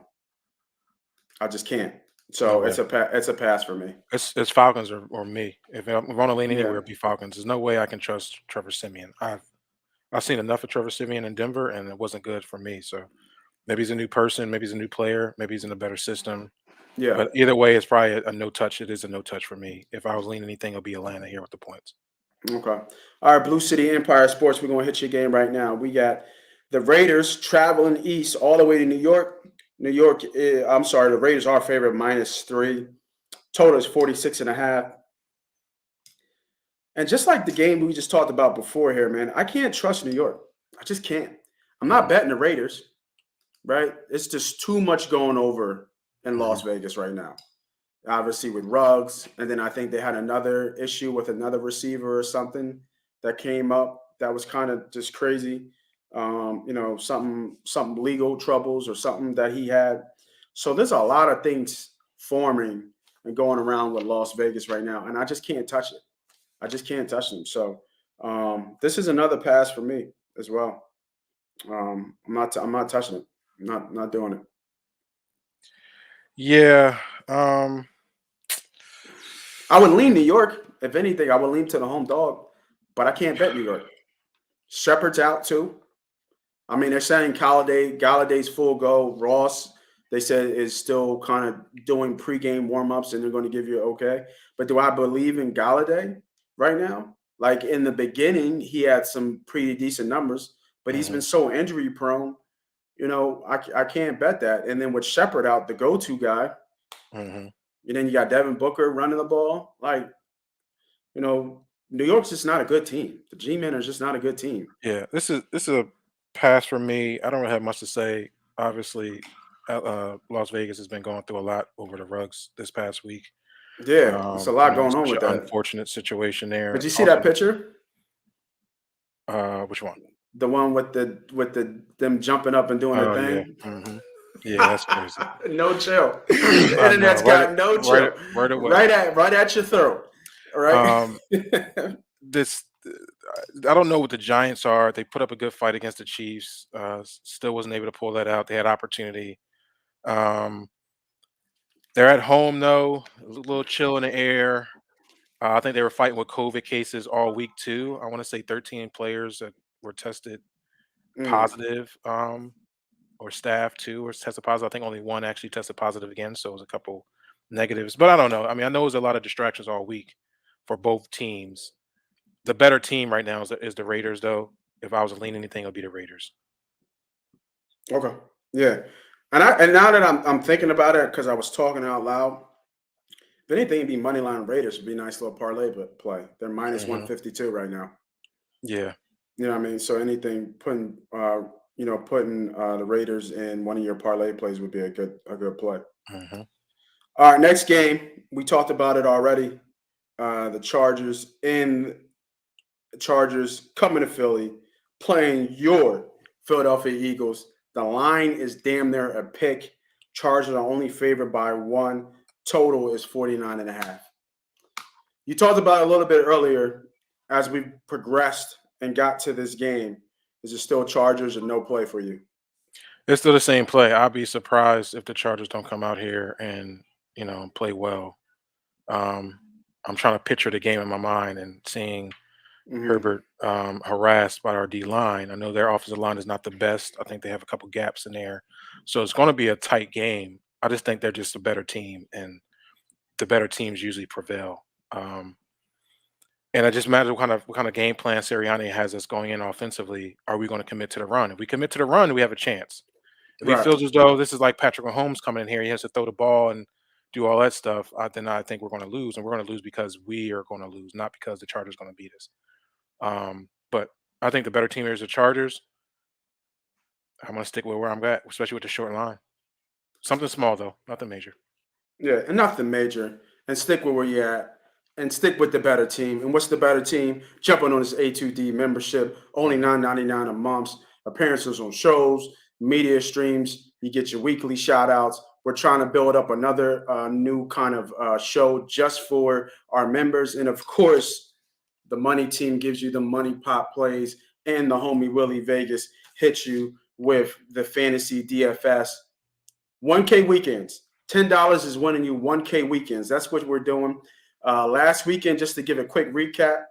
I just can't. No So way. it's a pass for me. It's Falcons or me. If I'm going to lean Yeah. anywhere, it'd be Falcons. There's no way I can trust Trevor Simeon. I've seen enough of Trevor Simeon in Denver, and it wasn't good for me. So maybe he's a new person, maybe he's a new player, maybe he's in a better system. Yeah. But either way, it's probably a no touch. It is a no touch for me. If I was leaning anything, it'll be Atlanta here with the points. Okay. All right, Blue City Empire Sports. We're gonna hit your game right now. We got the Raiders traveling east all the way to New York. New York, I'm sorry, the Raiders are favorite -3. Total is 46 and a half. And just like the game we just talked about before here, man, I can't trust New York. I just can't. I'm not Mhm, betting the Raiders, right? It's just too much going over in mhm, Las Vegas right now. Obviously with Ruggs, and then I think they had another issue with another receiver or something that came up that was kind of just crazy. Something legal troubles or something that he had. So there's a lot of things forming and going around with Las Vegas right now, and I just can't touch it. I just can't touch them. So this is another pass for me as well. I'm not touching it. I'm not doing it. Yeah. Um, I would lean New York. If anything, I would lean to the home dog, but I can't bet New York. Shepard's out too. I mean, they're saying Galladay's full go. Ross, they said, is still kind of doing pregame warm-ups and they're going to give you okay. But do I believe in Galladay right now? Like in the beginning, he had some pretty decent numbers, but he's been mhm, so injury prone. I can't bet that. And then with Shepard out, the go-to guy, mhm. and then you got Devin Booker running the ball. Like, New York's just not a good team. The G-men are just not a good team. Yeah, this is a pass for me. I don't really have much to say. Obviously, Las Vegas has been going through a lot over the rugs this past week. Yeah, there's a lot going on Such with an that. unfortunate situation Did there. you see that Also, picture? which one? The one with the them jumping up and doing the Oh yeah, thing? yeah, that's crazy. No chill. The I know, internet's got no chill. right away. Right at your throat. All right. Um, this I don't know what the Giants are. They put up a good fight against the Chiefs. Still wasn't able to pull that out. They had opportunity. Um, they're at home though. A little chill in the air. I think they were fighting with COVID cases all week too. I want to say 13 players that were tested Mm, positive, or staff too, or tested positive. I think only one actually tested positive again, so it was a couple negatives. But I don't know. I mean, I know it was a lot of distractions all week for both teams. The better team right now is the Raiders, though. If I was to lean anything, it would be the Raiders. okay. Yeah. And now that I'm thinking about it, because I was talking out loud, if anything, it'd be money line Raiders would be a nice little parlay but play. They're minus Hmm. 152 right now. Yeah. You know what I mean? So anything putting the Raiders in one of your parlay plays would be a good play. Hmm. All right, next game. We talked about it already. The Chargers coming to Philly, playing your Philadelphia Eagles. The line is damn near a pick. Chargers are only favored by 1. Total is 49.5. You talked about it a little bit earlier as we progressed and got to this game. Is it still Chargers or no play for you? It's still the same play. I'll be surprised if the Chargers don't come out here and play well. Um, I'm trying to picture the game in my mind and seeing Hmm. Herbert harassed by our D line. I know their offensive line is not the best. I think they have a couple gaps in there, so it's going to be a tight game. I just think they're just a better team, and the better teams usually prevail. And it just matters what kind of game plan Sirianni has us going in offensively. Are we going to commit to the run? If we commit to the run, we have a chance. If he Right. feels as though this is like Patrick Mahomes coming in here, he has to throw the ball and do all that stuff, then I think we're going to lose, and we're going to lose because we are going to lose, not because the Chargers are going to beat us. But I think the better team here is the Chargers. I'm going to stick with where I'm at, especially with the short line. Something small though, nothing major. Yeah, and nothing major. And stick with where you're at. And stick with the better team. And what's the better team? Jumping on this A2D membership, only Mhm. $9.99 a month. Appearances on shows, media streams. You get your weekly shout outs. We're trying to build up another new kind of show just for our members. And of course, the money team gives you the money pop plays, and the homie Willie Vegas hits you with the fantasy DFS 1K weekends. $10 is winning you 1K weekends. That's what we're doing. Last weekend, just to give a quick recap,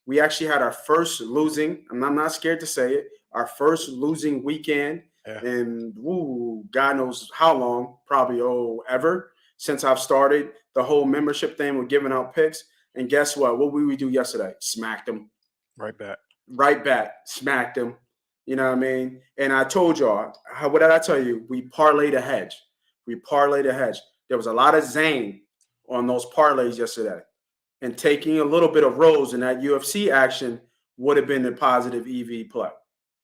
we actually had our first losing, and I'm not scared to say it, our first losing weekend Yeah, in God knows how long, probably ever since I've started the whole membership thing with giving out picks. And guess what? What we do yesterday? Smacked them right back. right back, smacked him. You know what I mean? And I told y'all, what did I tell you? We parlayed a hedge. We parlayed a hedge. There was a lot of zane on those parlays yesterday. And taking a little bit of Rose in that UFC action would have been a positive EV play,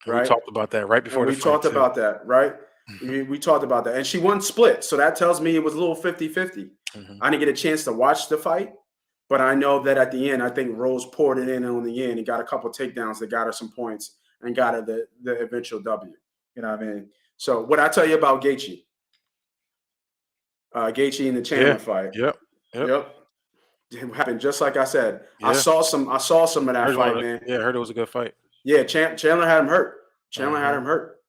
And we right? talked about that right And before the we fight talked too. about that, right? We talked about that. And she won split. So that tells me it was a little 50-50. Mhm. I didn't get a chance to watch the fight, but I know that at the end, I think Rose poured it in on the end and got a couple takedowns that got her some points and got her the eventual W. You know what I mean? So what I tell you about Gaethje, Gaethje in the Yeah. Chandler fight. Yep. Yep. Yep, it happened just like I said. I Yeah. saw some. I saw some of I that heard one of fight, the, man. yeah, I heard it was a good fight. Yeah, Chandler had him hurt. Chandler had Uh-huh. him hurt.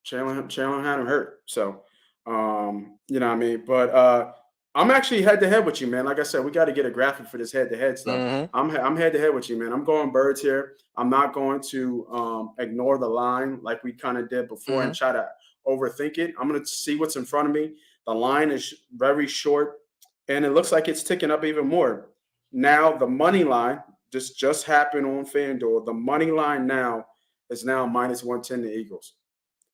Chandler had him hurt. So, you know what I mean? But I'm actually head to head with you, man. Like I said, we got to get a graphic for this head to head stuff. Mhm. I'm head to head with you, man. I'm going birds here. I'm not going to ignore the line like we kind of did before and Mhm. try to overthink it. I'm going to see what's in front of me. The line is very short, and it looks like it's ticking up even more. Now the money line, this just happened on FanDuel. The money line now is now minus 110 the Eagles,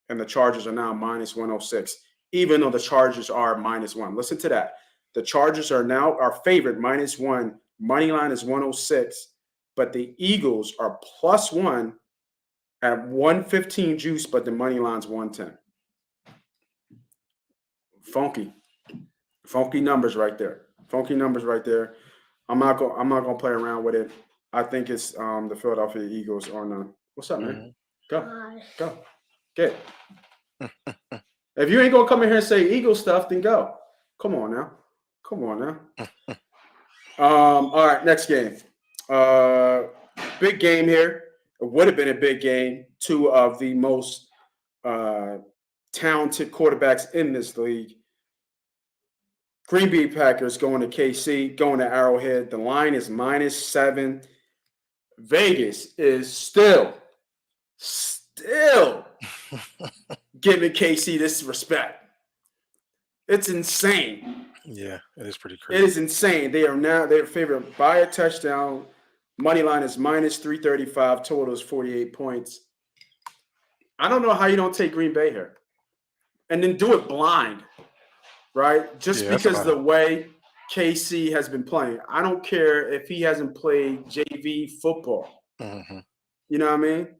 and the Chargers are now minus 106, even though the Chargers are minus one. Listen to that. The Chargers are now our favorite minus one. Money line is 106, but the Eagles are plus one at 115 juice, but the money line's 110. Funky. Funky numbers right there. Funky numbers right there. I'm not gonna play around with it. I think it's the Philadelphia Eagles on what's up, man? Mhm. Go. Go. Get. If you ain't gonna come in here and say Eagle stuff, then go. Come on now. Come on now. All right, next game. Uh big game here. It would have been a big game. Two of the most uh talented quarterbacks in this league. Green Bay Packers going to KC, going to Arrowhead. The line is -7. Vegas is still giving KC this respect. It's insane. Yeah, it is pretty It crazy. is insane. They're favored by a touchdown. Money line is -335. Total is 48 points. I don't know how you don't take Green Bay here and then do it blind, right? Just Yeah, that's a because lot of the way KC has been playing. I don't care if he hasn't played JV football. mhm. You know what I mean?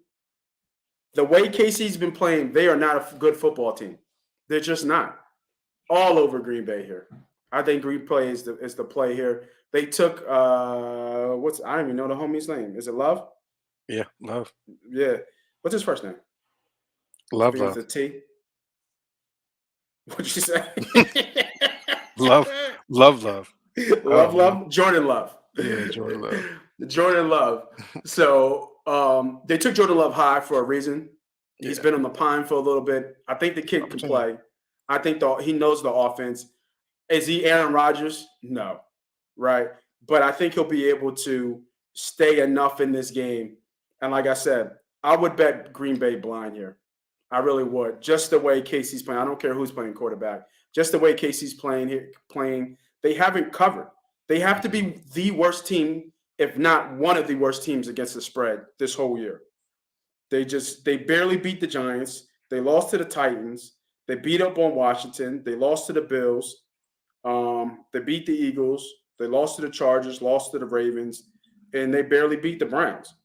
The way KC's been playing, they are not a good football team. They're just not. All over Green Bay here. I think Green Bay is the play here. They took I don't even know the homie's name. Is it Love? Yeah, love, Yeah. What's his first name? love, Begins love, with a T. What'd you say? love, love, love. I Love, don't know. Love, Jordan Love. Yeah, Jordan Love. Jordan Love. So they took Jordan Love high for a reason. He's Yeah, been on the pine for a little bit. I think the kid can opportunity. play. I think he knows the offense. Is he Aaron Rodgers? No, right? But I think he'll be able to stay enough in this game. And like I said, I would bet Green Bay blind here. I really would. Just the way Casey's playing. I don't care who's playing quarterback. Just the way Casey's playing here, they haven't covered. They have to Mhm. be the worst team, if not one of the worst teams against the spread this whole year. They barely beat the Giants. They lost to the Titans. They beat up on Washington. They lost to the Bills. They beat the Eagles. They lost to the Chargers, lost to the Ravens, and they barely beat the Browns.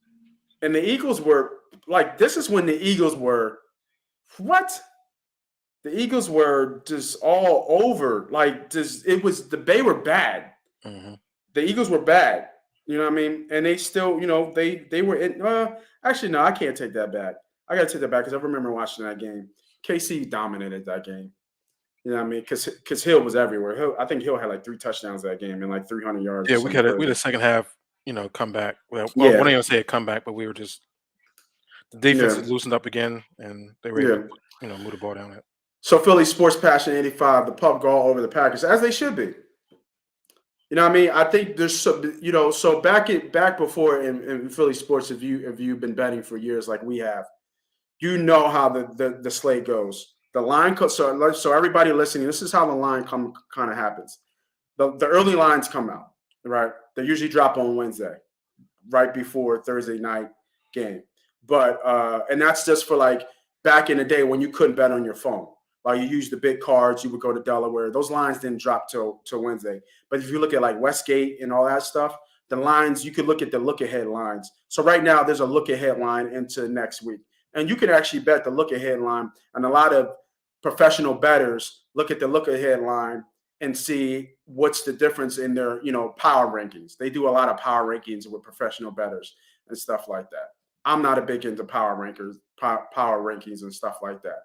And the Eagles were like, this is when the Eagles were what? The Eagles were just all over. Like, just they were bad. Mhm. The Eagles were bad. You know what I mean? And they still, they were in. Actually, no, I can't take that back. I got to take that back because I remember watching that game. KC dominated that game. You know what I mean? Because Hill was everywhere. I think Hill had like 3 touchdowns that game and like 300 yards or Yeah, we something had we had crazy. a second half, comeback. Well, I Yeah, wouldn't even say a comeback, but we were just the defense yeah, is loosened up again, and they were able yeah. to move the ball down it. So Philly Sports Passion 85, the pub go all over the Packers as they should be. You know what I mean? I think there's some, so back before in Philly sports, if you've been betting for years like we have, you know how the slate goes. The line so everybody listening, this is how the line kind of happens. The early lines come out, right? They usually drop on Wednesday, right before Thursday night game. But and that's just for like back in the day when you couldn't bet on your phone. Like you used the big cards, you would go to Delaware. Those lines didn't drop till Wednesday. But if you look at like Westgate and all that stuff, the lines, you could look at the look ahead lines. So right now there's a look ahead line into next week. And you can actually bet the look ahead line. And a lot of professional bettors look at the look ahead line and see what's the difference in their, power rankings. They do a lot of power rankings with professional bettors and stuff like that. I'm not a big into power rankings and stuff like that.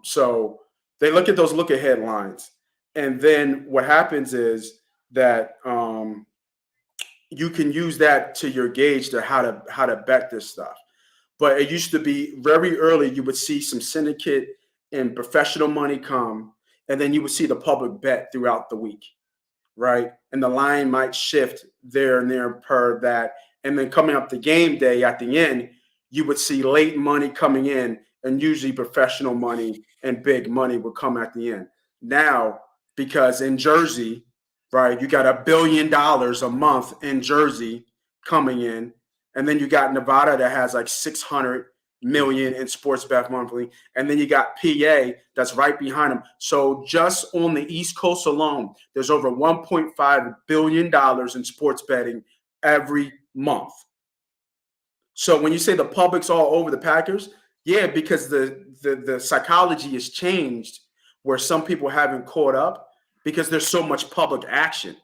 So they look at those look ahead lines. And then what happens is that you can use that to your gauge to how to bet this stuff. But it used to be very early, you would see some syndicate and professional money come, and then you would see the public bet throughout the week, right? And the line might shift there and there per that. And then coming up the game day at the end, you would see late money coming in, and usually professional money and big money would come at the end. Now, because in Jersey, right, you got $1 billion a month in Jersey coming in, and then you got Nevada that has like 600 million in sports bet monthly, and then you got PA that's right behind them. So just on the East Coast alone, there's over $1.5 billion in sports betting every month. So when you say the public's all over the Packers, yeah, because the psychology has changed where some people haven't caught up because there's so much public action.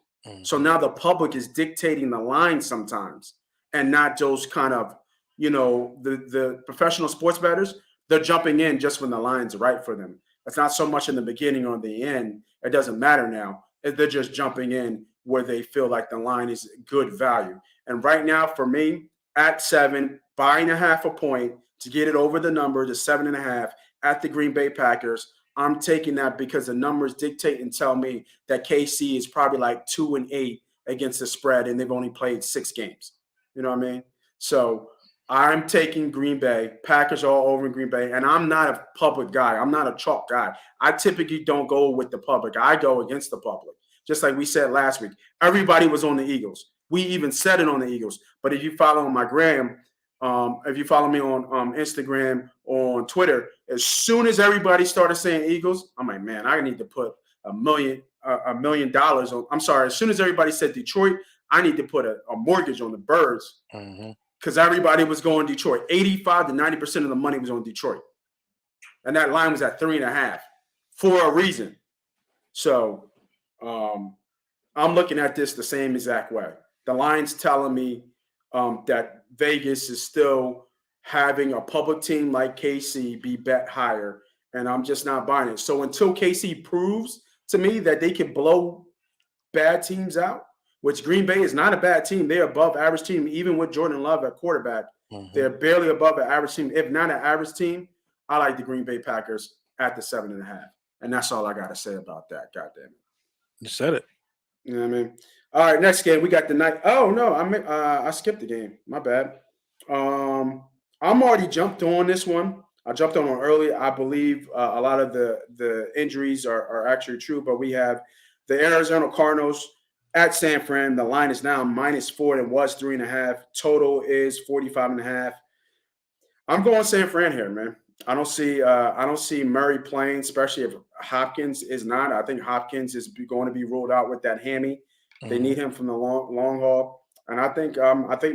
So Mhm. now the public is dictating the line sometimes, and not those kind of, the professional sports bettors. They're jumping in just when the line's right for them. It's not so much in the beginning or the end. It doesn't matter now. They're just jumping in where they feel like the line is good value. And right now, for me, at 7, buying a half a point to get it over the number to 7.5 at the Green Bay Packers. I'm taking that because the numbers dictate and tell me that KC is probably like 2-8 against the spread, and they've only played 6 games. You know what I mean? So I'm taking Green Bay. Packers all over in Green Bay, and I'm not a public guy. I'm not a chalk guy. I typically don't go with the public. I go against the public. Just like we said last week, everybody was on the Eagles. We even said it on the Eagles. But if you follow on my gram, if you follow me on Instagram, on Twitter, as soon as everybody started saying Eagles, I'm like, man, I need to put $1 million on. I'm sorry. As soon as everybody said Detroit, I need to put a mortgage on the Birds Mhm. because everybody was going Detroit. 85 to 90% of the money was on Detroit, and that line was at 3.5 for a reason. So Um, I'm looking at this the same exact way. The line's telling me that Vegas is still having a public team like KC be bet higher, and I'm just not buying it. So until KC proves to me that they can blow bad teams out, which Green Bay is not a bad team. They're above average team, even with Jordan Love at quarterback. Mhm. They're barely above an average team. If not an average team, I like the Green Bay Packers at the 7.5. And that's all I got to say about that. God damn it. You said it. You know what I mean? All right, next game. We got the night. Oh, no, I skipped the game. My bad. I'm already jumped on this one. I jumped on early. I believe a lot of the injuries are actually true, but we have the Arizona Cardinals at San Fran. The line is now -4 and was 3.5. Total is 45.5. I'm going San Fran here, man. I don't see Murray playing, especially if Hopkins is not. I think Hopkins is going to be ruled out with that hammy. They Mhm. need him from the long haul. And I think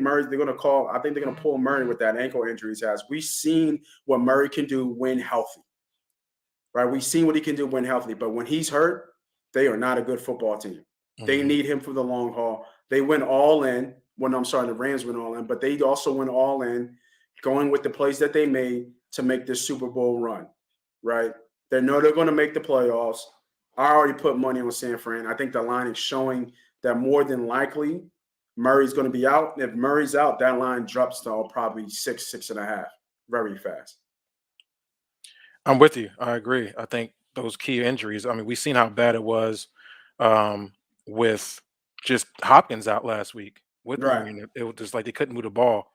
Murray, they're gonna call, I think they're gonna pull Murray with that ankle injury he has. We've seen what Murray can do when healthy. Right? We've seen what he can do when healthy, but when he's hurt, they are not a good football team. They Mhm. need him for the long haul. They went all in when I'm sorry, the Rams went all in, but they also went all in, going with the plays that they made to make this Super Bowl run. Right? They know they're going to make the playoffs. I already put money on San Fran. I think the line is showing that more than likely Murray's going to be out. If Murray's out, that line drops to probably 6.5, very fast. I'm with you. I agree. I think those key injuries. I mean, we've seen how bad it was um, with just Hopkins out last week with Right. Murray. It was just like they couldn't move the ball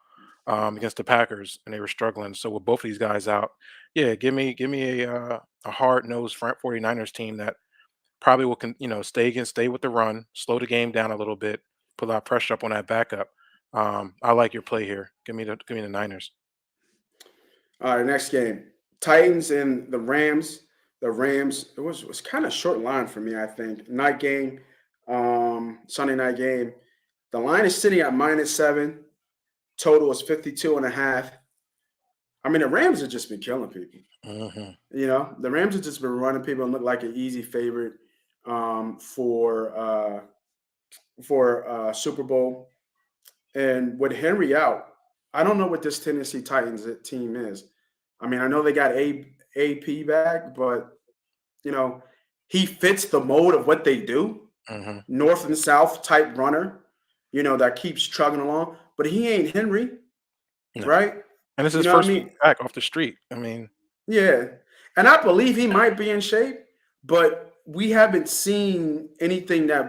against the Packers, and they were struggling. So with both of these guys out, yeah, give me a hard nosed 49ers team that probably will stay with the run, slow the game down a little bit, put a lot of pressure up on that backup. I like your play here. Give me the Niners. All right, next game. Titans and the Rams. The Rams, it was kind of short line for me, I think. Night game, Sunday night game. The line is sitting at -7. Total is 52.5. I mean, the Rams have just been killing people. Hmm. The Rams have just been running people and look like an easy favorite um, for uh, for Super Bowl. And with Henry out, I don't know what this Tennessee Titans team is. I mean, I know they got AP back, but you know, he fits the mold of what they do. Hmm. North and South type runner, that keeps chugging along. But he ain't Henry, No, right? and it's You his know what I first week mean? back off the street. I mean, Yeah. And I believe he might be in shape, but we haven't seen anything I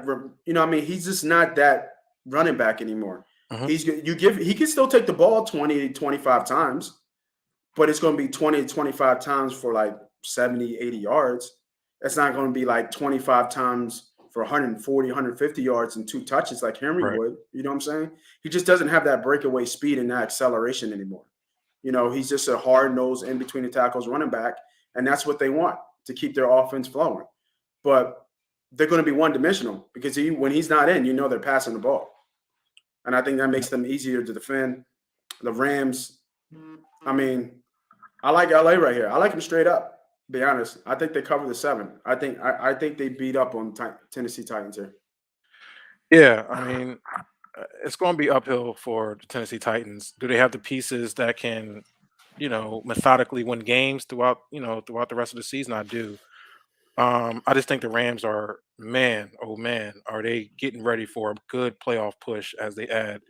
mean, he's just not that running back anymore. mhm, He can still take the ball 20 to 25 times, but it's going to be 20 to 25 times for like 70, 80 yards. It's not going to be like 25 times for 140, 150 yards and 2 touches like Henry right. would. You know what I'm saying? He just doesn't have that breakaway speed and that acceleration anymore. He's just a hard nose in between the tackles running back, and that's what they want to keep their offense flowing. But they're going to be one dimensional because when he's not in, they're passing the ball. And I think that makes them easier to defend. The Rams, I mean, I like LA right here. I like them straight up. To be honest, I think they cover the 7. I think they beat up on Tennessee Titans here. Yeah, I mean, it's going to be uphill for the Tennessee Titans. Do they have the pieces that can, methodically win games throughout the rest of the season? I do. I just think the Rams are, man, oh man, are they getting ready for a good playoff push as they add,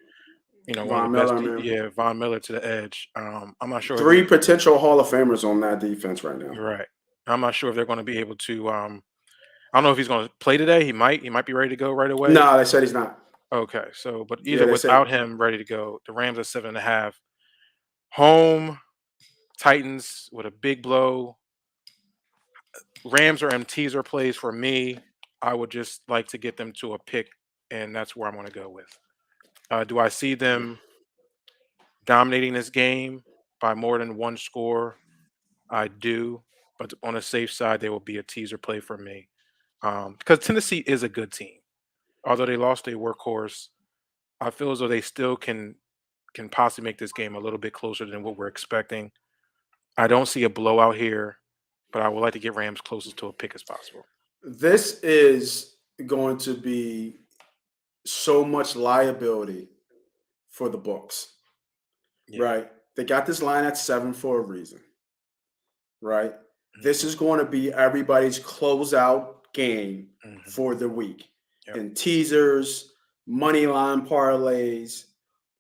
one of the Von best, Miller, man. yeah, Von Miller to the edge. I'm not sure if Three potential Hall of Famers on that defense right now. you're right. I'm not sure if they're going to be able to. I don't know if he's going to play today. He might be ready to go right away. No, they said he's not. Okay, so but Yeah, either they said without him ready to go, the Rams are 7.5. Home Titans with a big blow. Rams are in teaser plays for me. I would just like to get them to a pick, and that's where I'm going to go with. Do I see them dominating this game by more than one score? I do, but on a safe side, they will be a teaser play for me because Tennessee is a good team. Although they lost a workhorse, I feel as though they still can possibly make this game a little bit closer than what we're expecting. I don't see a blowout here, but I would like to get Rams closest to a pick as possible. this is going to be so much liability for the books, Yeah. right? They got this line at 7 for a reason, right? This Mhm. is going to be everybody's closeout game Mhm. for the week. Yep. And teasers, money line parlays,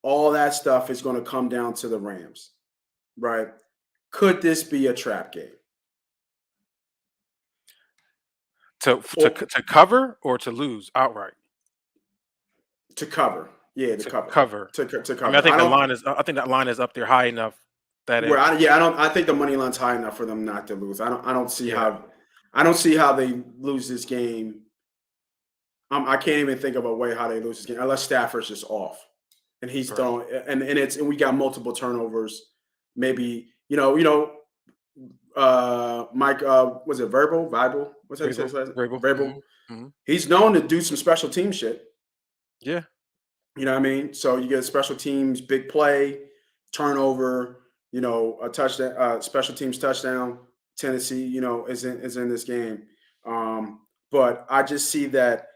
all that stuff is going to come down to the Rams, right? Could this be a trap game? Or To cover or to lose outright? to cover? Yeah, to To cover. cover. To I mean, I cover. think I the don't. line is I think that line is up there high enough that Where it I yeah, I don't. I think the money line's high enough for them not to lose. I don't see yeah, how. I don't see how they lose this game. I can't even think of a way how they lose this game unless Stafford's just off and he's right. throwing and we got multiple turnovers. Maybe Mike was it Verbal? What's that he Vrabel, says last Vrabel. Verbal? Mhm. Mhm. He's known to do some special team shit. Yeah. You know what I mean? So you get special teams, big play, turnover, a touchdown, special teams touchdown. Tennessee, is in this game. Um, but I just see that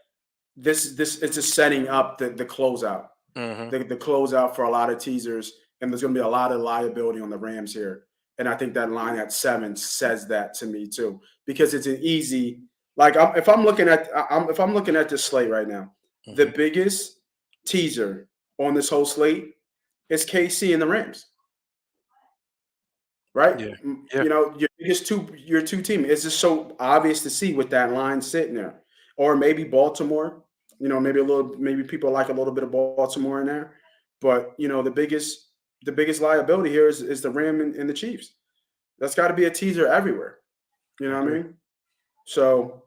this it's just setting up the closeout, Mhm. the closeout for a lot of teasers, and there's going to be a lot of liability on the Rams here. And I think that line at 7 says that to me too, because it's an easy. Like if I'm looking at this slate right now, the Mhm. biggest teaser on this whole slate is KC and the Rams, right? Yeah. Yeah. Your two team. It's just so obvious to see with that line sitting there, or maybe Baltimore. Maybe people like a little bit of Baltimore in there, but the biggest liability here is the Ram and the Chiefs. That's got to be a teaser everywhere. You I know what I agree. mean? So,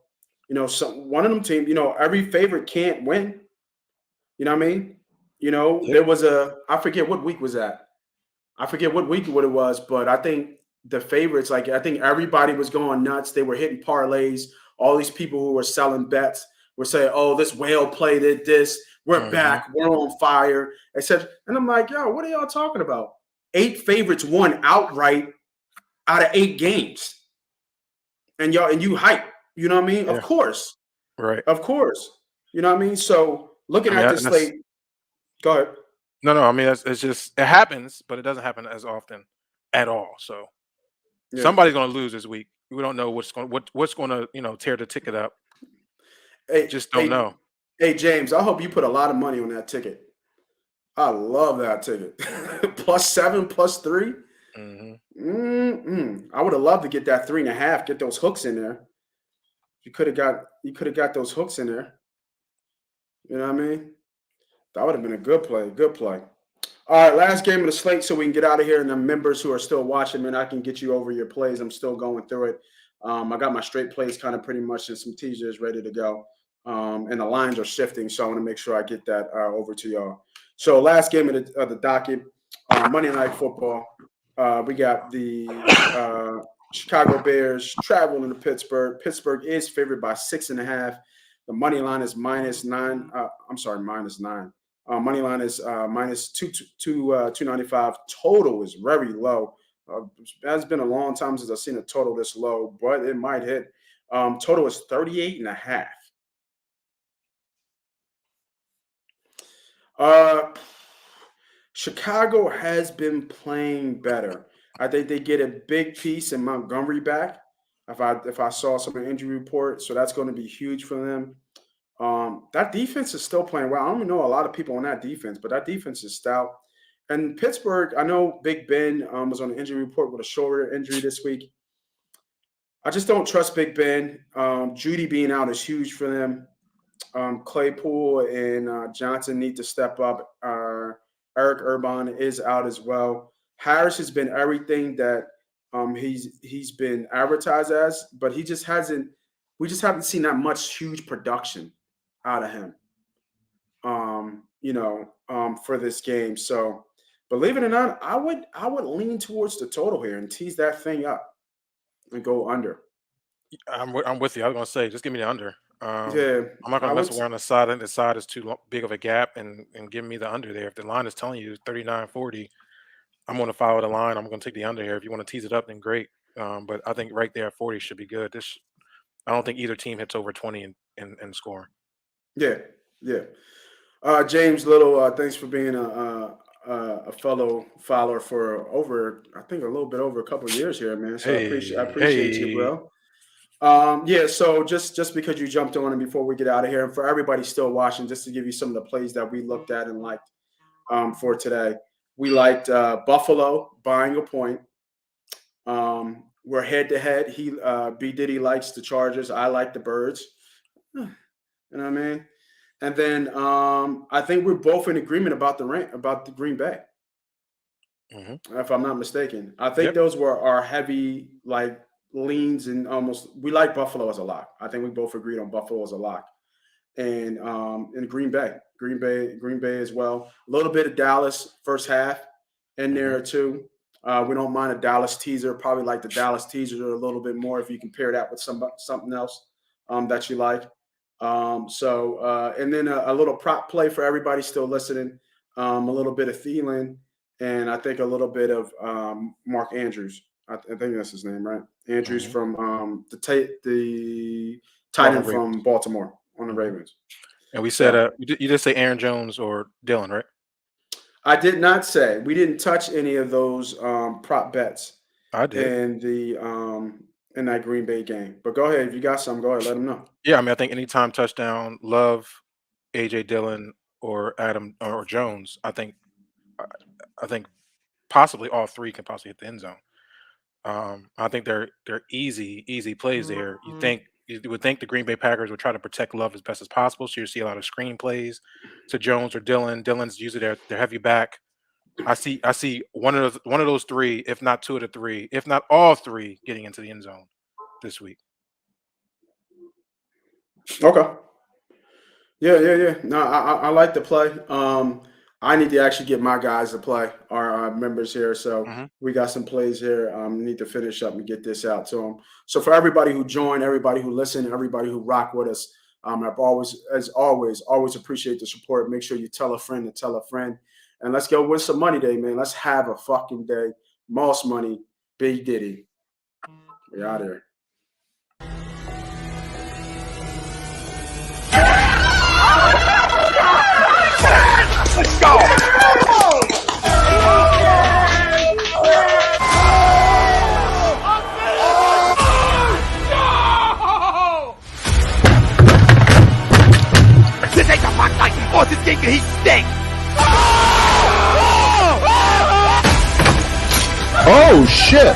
one of them team, every favorite can't win. You know what I mean? Yeah. There was I forget what week was that. I forget what it was, but I think the favorites, like I think everybody was going nuts. They were hitting parlays. All these people who were selling bets were saying, "Oh, this whale play did this. We're Mhm. back. We're on fire," etc. And I'm like, "Yo, what are y'all talking about? 8 favorites won outright out of 8 games, and you hype. You know what I mean? Of Yeah. course, Right. of course. You know what I mean? So I looking mean, at this that's slate, go ahead. no, no. I mean, that's it's just it happens, but it doesn't happen as often at all. So Yeah. somebody's going to lose this week. We don't know what's going to tear the ticket up. Hey, Just don't hey, know. hey, James. I hope you put a lot of money on that ticket. I love that ticket. +7, +3. Mhm. I would have loved to get that 3.5. Get those hooks in there. You could have got those hooks in there. You know what I mean? That would have been a good play. Good play. All right, last game of the slate, so we can get out of here. And the members who are still watching, man, I can get you over your plays. I'm still going through it. I got my straight plays kind of pretty much and some teasers ready to go. And the lines are shifting, so I want to make sure I get that over to y'all. So last game of the docket, Monday Night Football. We got the Chicago Bears traveling to Pittsburgh. Pittsburgh is favored by 6.5. The money line is -9. I'm sorry, -9. Money line is minus 295. Total is very low. It's been a long time since I've seen a total this low, but it might hit. Total is 38.5. Uh, Chicago has been playing better. I think they get a big piece in Montgomery back. If I saw some injury report, so that's going to be huge for them. That defense is still playing well. I don't know a lot of people on that defense, but that defense is stout. And Pittsburgh, I know Big Ben was on the injury report with a shoulder injury this week. I just don't trust Big Ben. Judy being out is huge for them. Claypool and Johnson need to step up. Eric Urban is out as well. Harris has been everything that he's been advertised as, but he just hasn't. We just haven't seen that much huge production out of him. For this game. So, believe it or not, I would lean towards the total here and tease that thing up and go under. I'm with you. I was going to say, just give me the under. Yeah, I'm not going I to mess would. around the side. I think the side is too big of a gap, and give me the under there. If the line is telling you 39-40, I'm going to follow the line. I'm going to take the under here. If you want to tease it up, then great. But I think right there at 40 should be good. I don't think either team hits over 20 in scoring. Yeah, yeah. James Little, thanks for being a fellow follower for over, I think, a little bit over a couple of years here, man. So I Hey, appreciate you, hey. bro. Yeah. So just because you jumped on, and before we get out of here, and for everybody still watching, just to give you some of the plays that we looked at and liked for today, we liked Buffalo buying a point. We're head to head. B Diddy likes the Chargers. I like the Birds. You know what I mean? And then I think we're both in agreement about the Green Bay, if I'm not mistaken. I think Yep. those were our heavy like leans, and almost we like Buffalo as a lock. I think we both agreed on Buffalo as a lock, and Green Bay as well. A little bit of Dallas first half in there too. We don't mind a Dallas teaser. Probably like the Dallas teaser a little bit more if you compare that with something else that you like. And then a little prop play for everybody still listening. A little bit of Thielen, and I think a little bit of Mark Andrews. I think that's his name, right? Andrews from the tight Baltimore end from Ravens. Baltimore on the Ravens. And we said, So you did say Aaron Jones or Dylan, right? I did not say we didn't touch any of those prop bets I did. in that Green Bay game. But go ahead, if you got some, go ahead, let them know. Yeah, I mean, I think anytime touchdown, Love, AJ Dillon, or Adam or Jones, I think possibly all three can possibly hit the end zone. I think they're easy plays there. You would think the Green Bay Packers would try to protect Love as best as possible, so you see a lot of screen plays to Jones or Dillon. Dillon's usually their heavy back. I see one of those three, if not two of the three, if not all three, getting into the end zone this week. Okay. Yeah. No, I like the play. I need to actually get my guys to play, our members here. So we got some plays here. Need to finish up and get this out to them. So for everybody who joined, everybody who listened, everybody who rock with us, I've always appreciate the support. Make sure you tell a friend to tell a friend. And let's go win some money day, man. Let's have a fucking day. Moss Money, Big Diddy. We out here. Let's go! This ain't the fuck like he forces king he stinks! Oh shit!